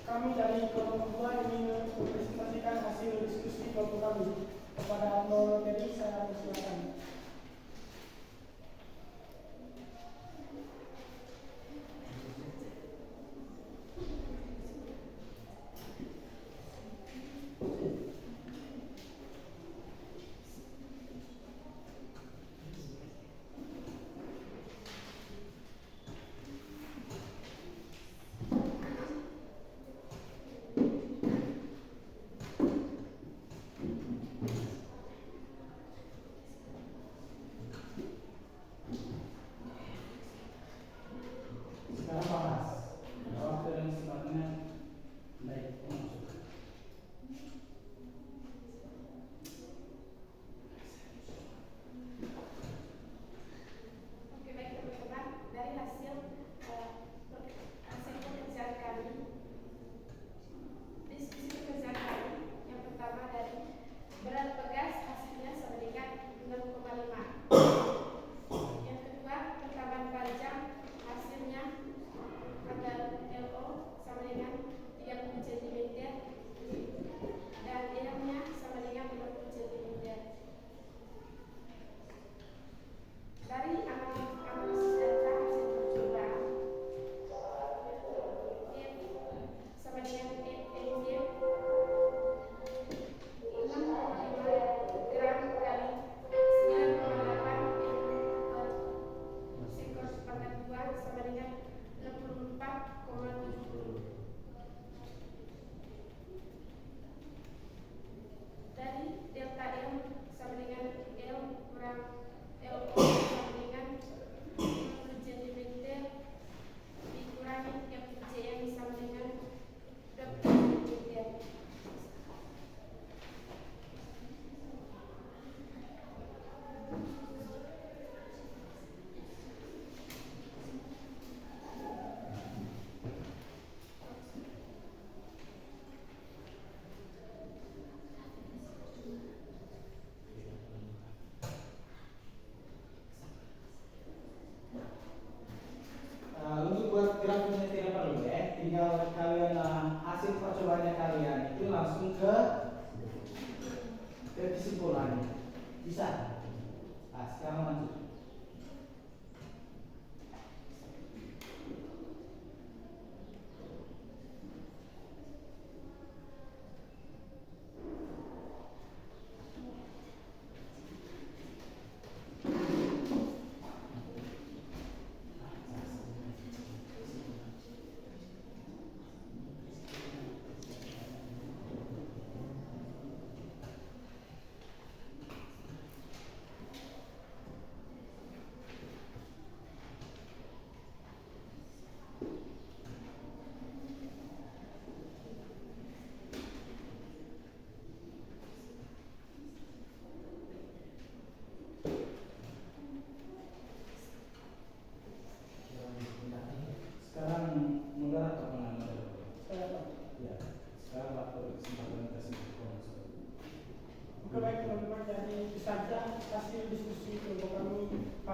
Kami dari kelompok 2 ingin mempresentasikan hasil diskusi kelompok kami. Kepada pemateri saya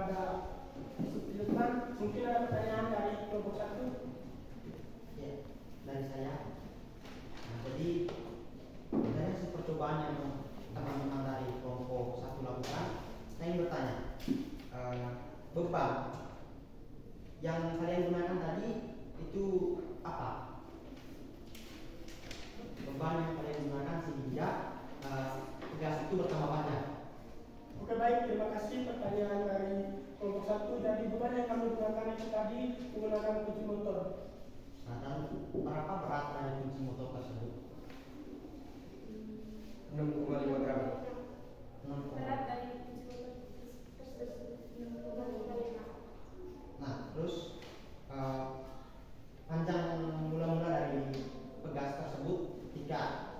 kepada teman. Mungkin ada pertanyaan dari kelompok 1. Ya, dari saya. Nah, jadi dari hasil percobaan yang teman-teman dari kelompok 1 lakukan, saya ingin bertanya, beban yang kalian gunakan tadi itu apa? Beban yang kalian gunakan sehingga gas itu bertambah banyak. Oke, baik, terima kasih pertanyaan dari kelompok 1. Jadi beban yang kami gunakan itu tadi menggunakan kunci motor. Nah, dan berapa berat dari kunci motor tersebut? 6,5 gram. 6,5. Berat dari kunci motor tersebut 6,5. Nah, terus panjang mula-mula dari pegas tersebut ketika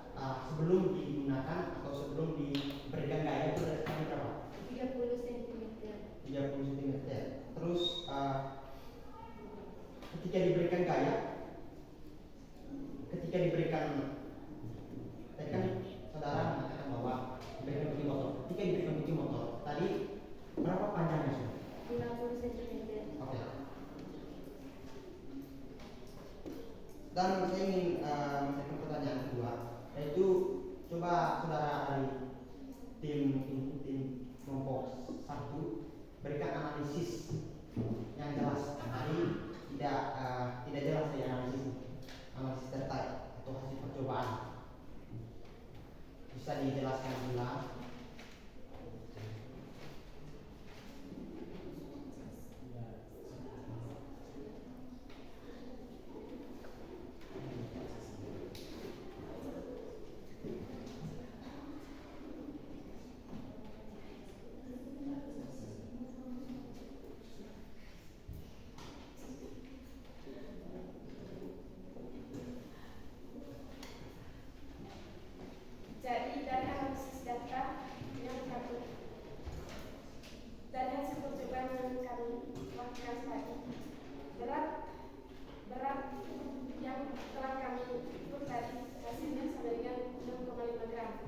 sebelum digunakan atau sebelum diberikan gaya itu dari berapa? 30 cm. 30 cm. Terus ketika diberikan gaya, ketika diberikan, tadi kan saudara mengatakan bahwa diberikan kunci motor. Ketika diberikan kunci motor, tadi berapa panjangnya? 50 cm. Oke. Dan saya ingin menanyakan pertanyaan kedua, yaitu coba saudara dari tim kelompok 1 berikan analisis yang jelas. Tadi tidak jelas ya analisis detail atau hasil percobaan. Bisa dijelaskan ulang? Jadi dari analisis data yang kami, dari hasil percobaan yang kami lakukan tadi, berat yang telah kami ukur tadi hasilnya sama dengan 6,5 gram.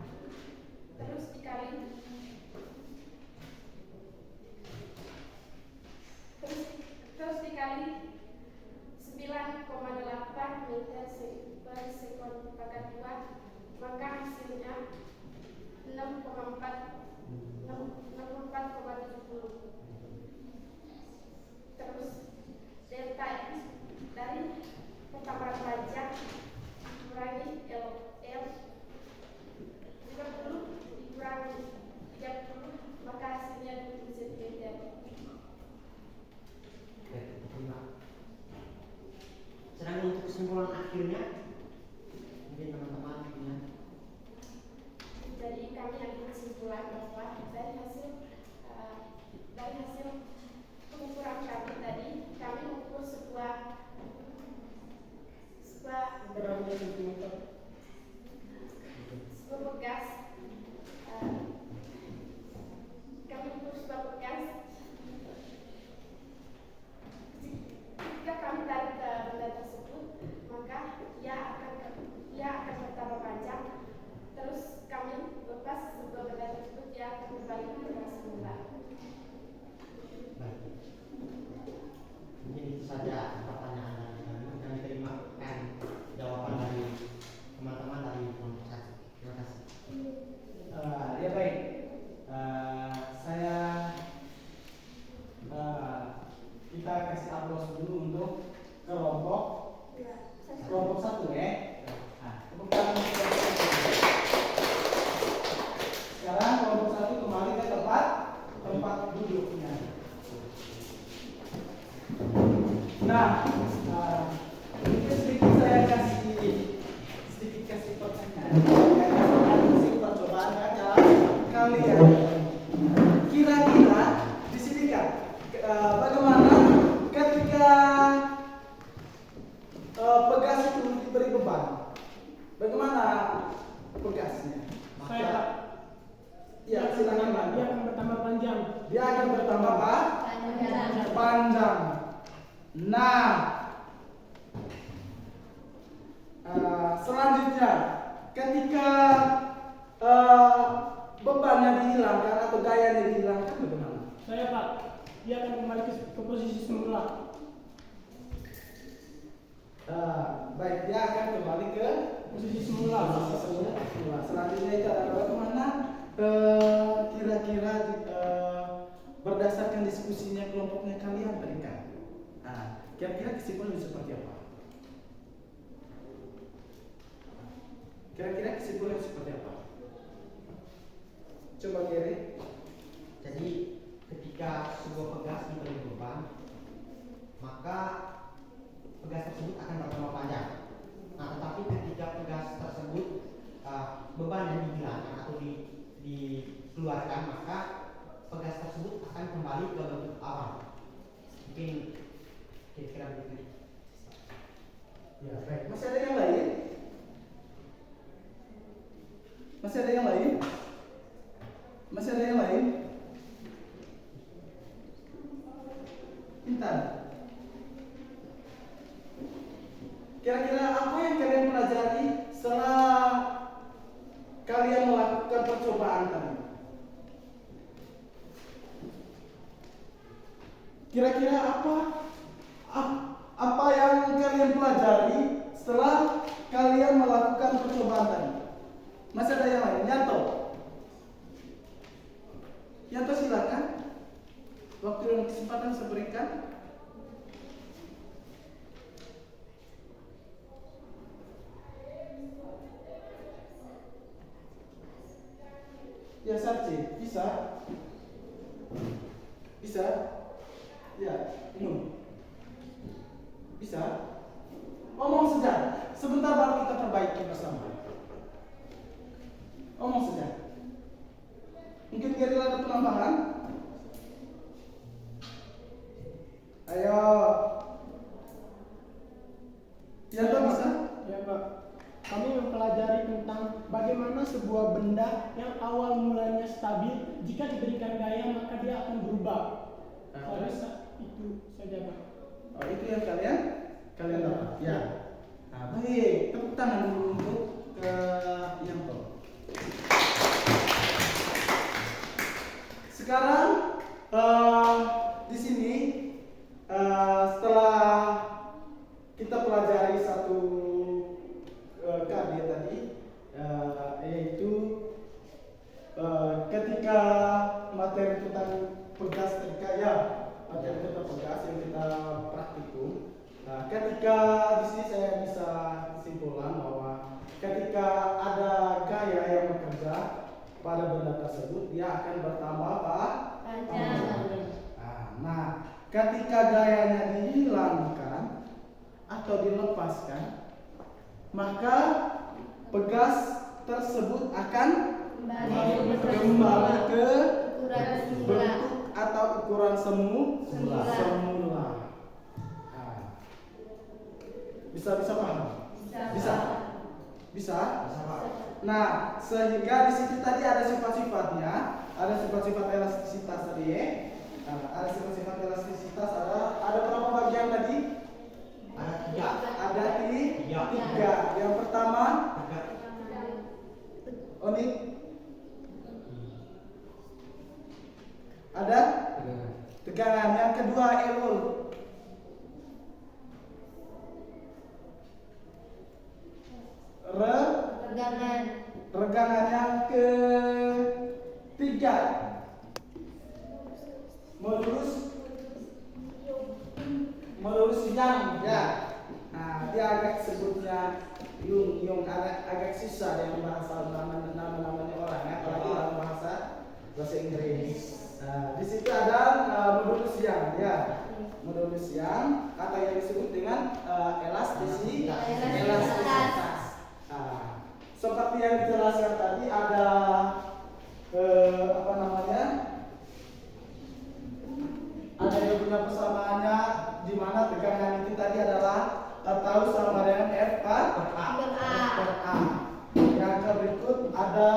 Terus dikali 9,8 meter per sekon pangkat 2, maka hasilnya 64,70. Terus delta X dari pertambahan pajak dikurangi LL 50 dikurangi 30, maka hasilnya 20 cm. Oke, terima. Sedangkan untuk kesimpulan akhirnya, mungkin teman-teman punya. Jadi kami ambil kesimpulan bahwa dari hasil pengukuran kami tadi, kami mengukur sebuah Beratnya kunci motor. bekas, kami mengukur sebuah bekas. Jika kami tarik ke benda tersebut, maka ia akan bertambah panjang. Terus kami lepas sebuah benda tersebut, ia akan kembali ke semula. Baik. Mungkin itu saja pertanyaan dari kami. Kami terimakan jawaban dari teman-teman dari kelompok 1. Terima kasih. Ya baik. Kita kasih aplaus dulu untuk kelompok 1 ya. Nah, tepuk tangan untuk kelompok 1. Sekarang kelompok 1 kembali ke tempat duduknya. Nah, mungkin sedikit saya kasih pertanyaan. Kasih percobaan aja kalian. Kira-kira di sini kan bagaimana ketika pegas itu diberi beban? Bagaimana pegasnya? Saya Pak. Ya, silakan Pak. Dia akan bertambah panjang. Dia akan bertambah panjang. Nah, selanjutnya ketika bebannya dihilangkan atau gayanya dihilangkan bagaimana? Saya Pak. dia akan kembali ke posisi semula. Baik, dia akan kembali ke Posisi semula. semula. Selanjutnya itu adalah bagaimana kira-kira berdasarkan diskusinya kelompoknya kalian tadi kan. Kira-kira kesimpulan seperti apa? Kira-kira kesimpulan seperti apa? Coba Gary. Jadi ketika sebuah pegas diberi beban, maka pegas tersebut akan bertambah panjang. Nah, tetapi ketika pegas tersebut beban yang dihilangkan atau dikeluarkan, maka pegas tersebut akan kembali ke bentuk awal. Mungkin kira-kira begitu. Ya, baik. Masih ada yang lain? Masih ada yang lain? Masih ada yang lain? Intan. Kira-kira apa yang kalian pelajari setelah kalian melakukan percobaan tadi? Kira-kira apa yang kalian pelajari setelah kalian melakukan percobaan tadi? Masih ada yang lain? Yanto. Yanto silakan. Waktu dan kesempatan saya berikan. Ya, Sarci, bisa? Bisa? Ya, bisa? Omong saja. Sebentar baru kita perbaiki bersama. Omong saja. Mungkin Geril ada penambahan? Ayo. Yanto bisa? Ya Pak, kami mempelajari tentang bagaimana sebuah benda yang awal mulanya stabil, jika diberikan gaya maka dia akan berubah. Saya rasa itu saja Pak. Oh, itu yang kalian dapat. Ya. Baik, tepuk tangan dulu untuk Yanto. Sekarang di sini setelah kita pelajari satu karya tadi, yaitu ketika materi tentang pegas materi tentang pegas yang kita praktikum. Ketika di sini saya bisa kesimpulan bahwa ketika ada gaya yang bekerja pada benda tersebut, dia akan bertambah panjang. Nah, ketika gayanya dihilangkan atau dilepaskan, maka pegas tersebut akan kembali ke bentuk atau ukuran semula. Bisa paham? Bisa. Nah, sehingga di situ tadi ada sifat-sifatnya, ada sifat-sifat elastisitas tadi. Ada sifat-sifat elastisitas, ada berapa bagian tadi? Ada tiga. Yang pertama, Oni, ada tegangan. Yang kedua, elul. Regangan. Yang ketiga, melurus yang ya. Nah, dia agak sebutnya yung agak susah dengan bahasa nama-namanya orang ya, apalagi dalam bahasa Inggris. Di situ ada melurus yang ya, melurus yang atau yang disebut dengan elastisitas. Seperti yang dijelaskan tadi, ada ada yang punya persamaannya, di mana tegangan itu tadi adalah tahu sama dengan F per A. Yang berikut ada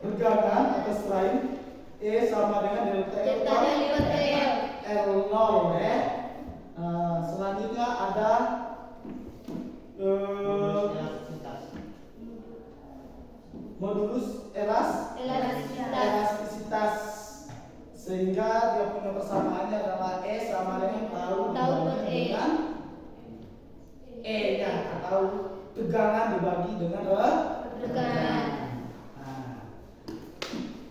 regangan atau strain, E sama dengan delta L0 ya. Selanjutnya ada modulus elastisitas. elastisitas, sehingga dia punya persamaannya adalah E sama dengan tau dibagi dengan E nya, atau tegangan dibagi dengan Tegangan. Nah,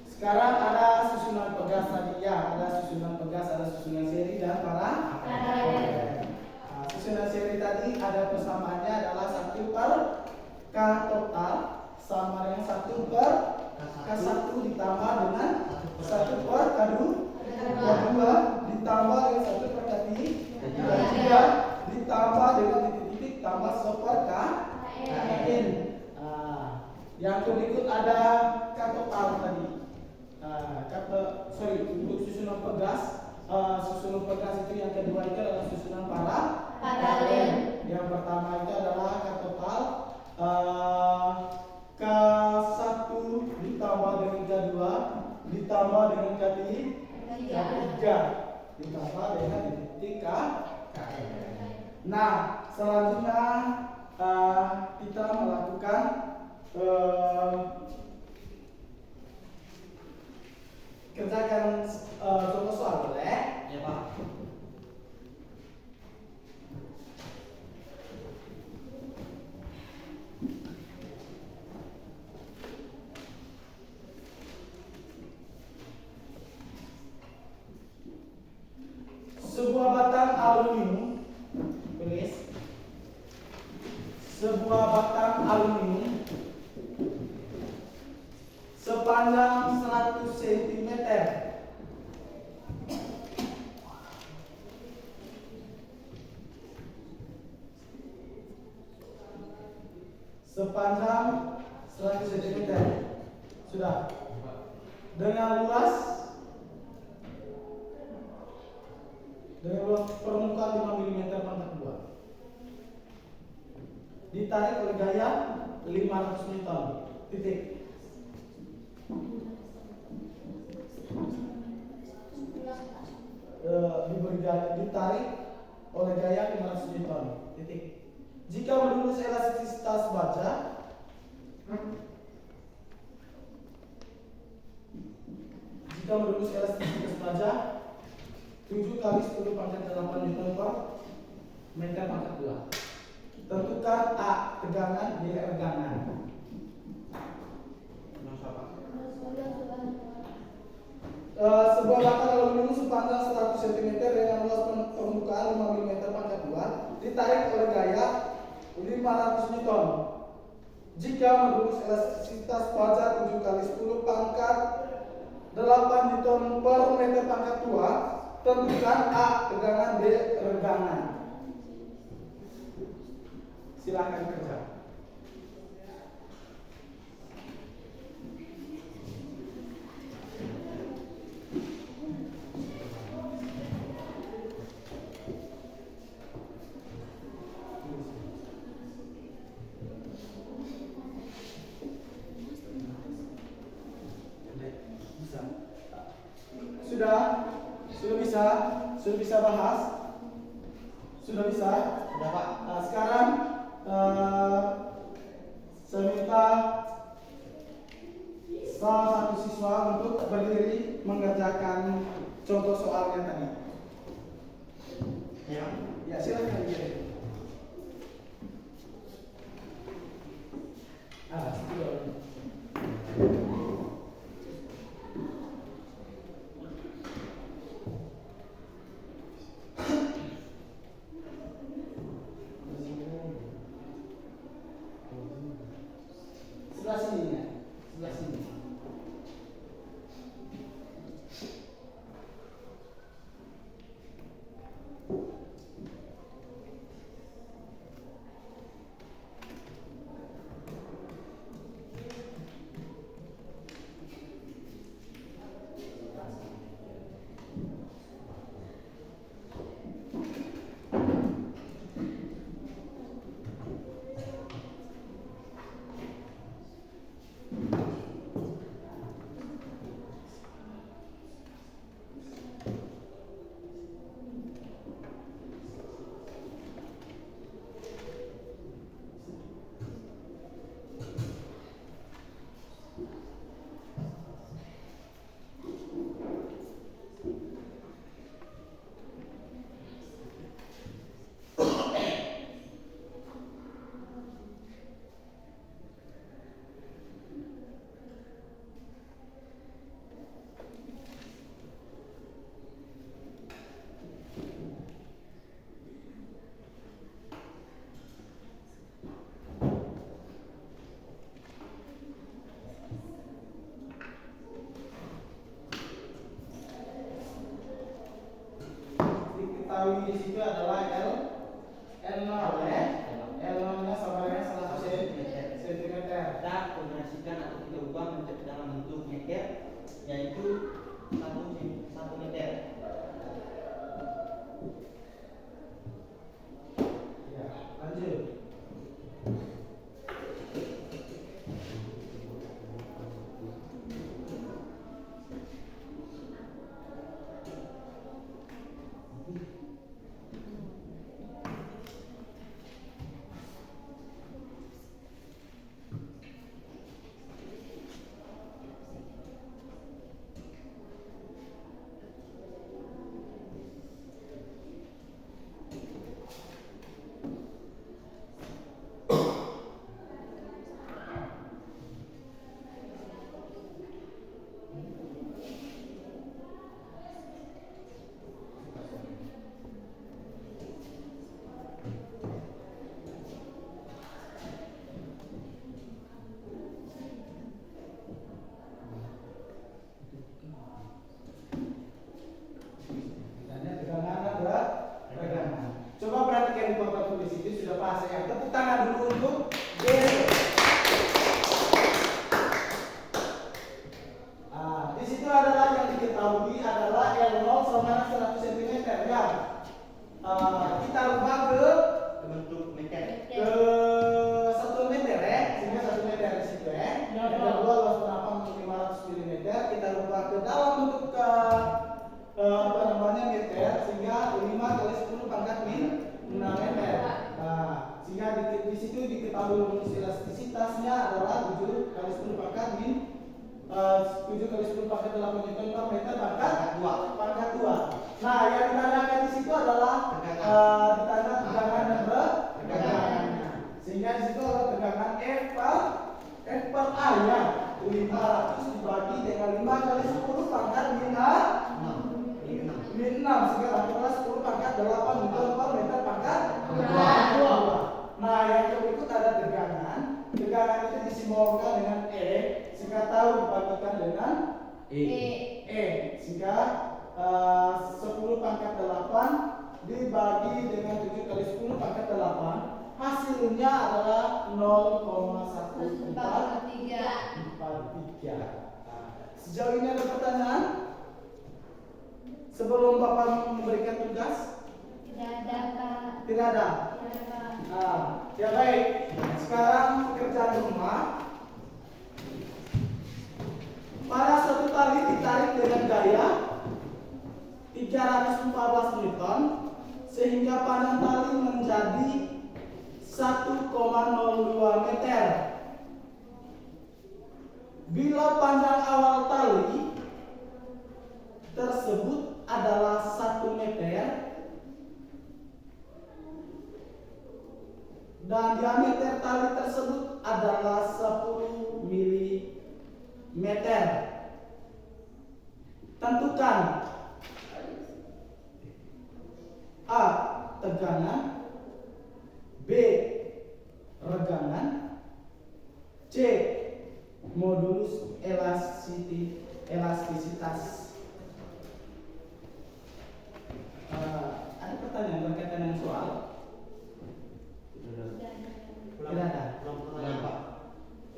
sekarang ada susunan pegas tadi ya, ada susunan pegas, ada susunan seri dan Paralel. Nah, susunan seri tadi ada persamaannya adalah 1 per K total sama dengan 1 per K1 ditambah dengan 1 per K2 ditambah dengan 1 per K3 ditambah dengan titik-titik tambah 1 per KN. Yang berikut ada K total tadi. Untuk susunan pegas, itu yang kedua itu adalah susunan paralel. Yang pertama itu adalah K total K1 ditambah dengan K2 ditambah dengan K3 ditambah dengan titik KN. Nah, selanjutnya kita melakukan kerjakan contoh soal boleh? Ya Pak. Sebuah batang aluminium, tulis. Sebuah batang aluminium sepanjang 100 cm sudah, dengan luas permukaan 5 mm pangkat 2, ditarik oleh gaya 500 Newton, titik. Ditarik oleh gaya 500 Newton, titik. Jika menurut elastisitas baja, jika menurut elastisitas baja 7 kali 10 pangkat 8 Newton per meter pangkat 2. Tentukan A tegangan, B regangan. Sebuah batang aluminium sepanjang 100 cm dengan luas permukaan 5 mm pangkat 2 ditarik oleh gaya 500 Newton. Jika menurut elastisitas baja 7 kali 10 pangkat 8 Newton per meter pangkat 2, tentukan A tegangan, B regangan. Silakan kerja. Sudah bisa bahas? Sudah bisa? Sudah Pak. Nah, sekarang saya minta salah satu siswa untuk berdiri mengerjakan contoh soalnya tadi. Ya. Ya, silakan berdiri. Sebelah sini ya, sebelah sini. diketahui di situ adalah L0 ya. L0-nya sama dengan 100 cm. Kita kombinasikan atau kita ubah menjadi dalam bentuk meter, yaitu 1 meter. Ya, lanjut. Coba perhatikan di papan tulis itu sudah pas ya. Tepuk tangan dulu untuk Gary. Di situ adalah yang diketahui adalah L0 sama 100 cm ya. Kita rubah ke Bentuk meter. 1 meter ya, sehingga 1 meter di situ ya. Ya, Yang Pak. kedua luas penapang untuk 500 mm, kita rubah ke dalam bentuk meter, sehingga 5 kali 10 pangkat min 6 meter. Sehingga di situ diketahui rumus elastisitasnya adalah 7 kali 10 pangkat min 7 kali 10 pangkat 8 Newton per meter pangkat 2. Nah, yang ditandakan di situ adalah ditanda tegangan dan tegangannya. Sehingga di situ ada tegangan F per A ya. 500 dibagi dengan 5 kali 10 pangkat min 6, sehingga adalah 10 pangkat 8 Newton per meter pangkat 2. Nah, yang berikut ada tegangan. Tegangan itu disimbolkan dengan E, sehingga tahu dibagikan dengan E. Sehingga 10 pangkat 8 dibagi dengan 7 kali 10 pangkat 8, hasilnya adalah 0,1443. Sejauh ini ada pertanyaan? Sebelum Bapak memberikan tugas? Tidak ada. Ya baik. Sekarang pekerjaan rumah. Pada satu tali ditarik dengan gaya 314 Newton, sehingga panjang tali menjadi 1,02 meter. Bila panjang awal tali tersebut adalah 1 meter dan diameter tali tersebut adalah 10 mm, tentukan A. Tegangan, B. Regangan, C. Modulus elastisitas. Ada pertanyaan berkaitan dengan soal? Tidak ada.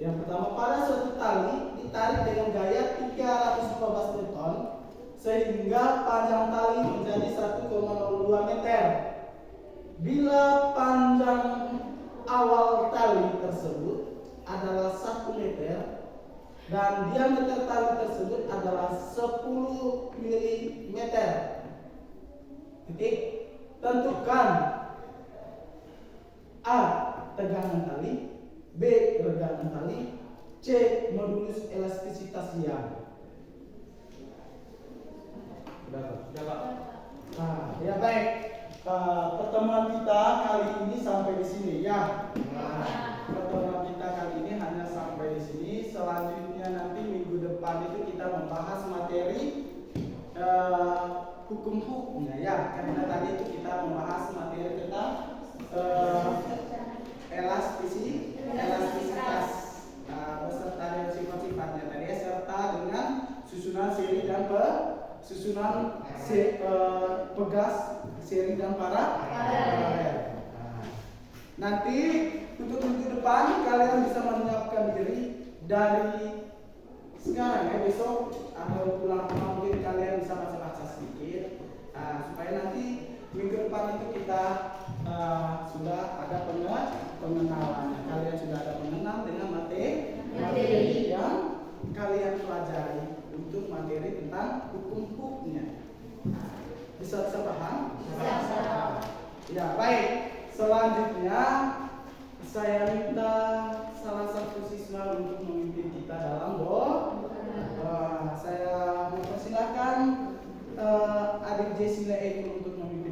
Yang pertama, pada suatu tali ditarik dengan gaya 314 Newton, sehingga panjang tali menjadi 1,02 meter. Bila panjang awal tali tersebut adalah 1 meter dan diameter tali tersebut adalah 10 mm. Titik. Tentukan A. Tegangan tali, B. Regangan tali, C. Modulus elastisitas yang. Ya baik. Pertemuan kita kali ini sampai di sini ya. Pertemuan kita kali ini hanya sampai di sini. Selanjutnya nanti minggu depan itu kita membahas materi hukum-hukumnya ya. Karena tadi itu kita membahas materi tentang elastisitas beserta dengan sifat-sifatnya tadi ya, serta dengan susunan seri dan susunan pegas, seri dan paralel. Nanti untuk minggu depan kalian bisa menyiapkan diri dari sekarang ya, besok atau pulang mungkin kalian bisa baca-baca sedikit supaya nanti minggu depan itu kita sudah ada pengenalan. Kalian sudah ada pengenalan dengan materi yang kalian pelajari untuk materi tentang hukum-hukumnya. Bisa paham? Bisa. Ya, baik. Selanjutnya saya minta salah satu siswa untuk memimpin kita dalam doa. Saya mempersilahkan adik Jesila Eko untuk memimpin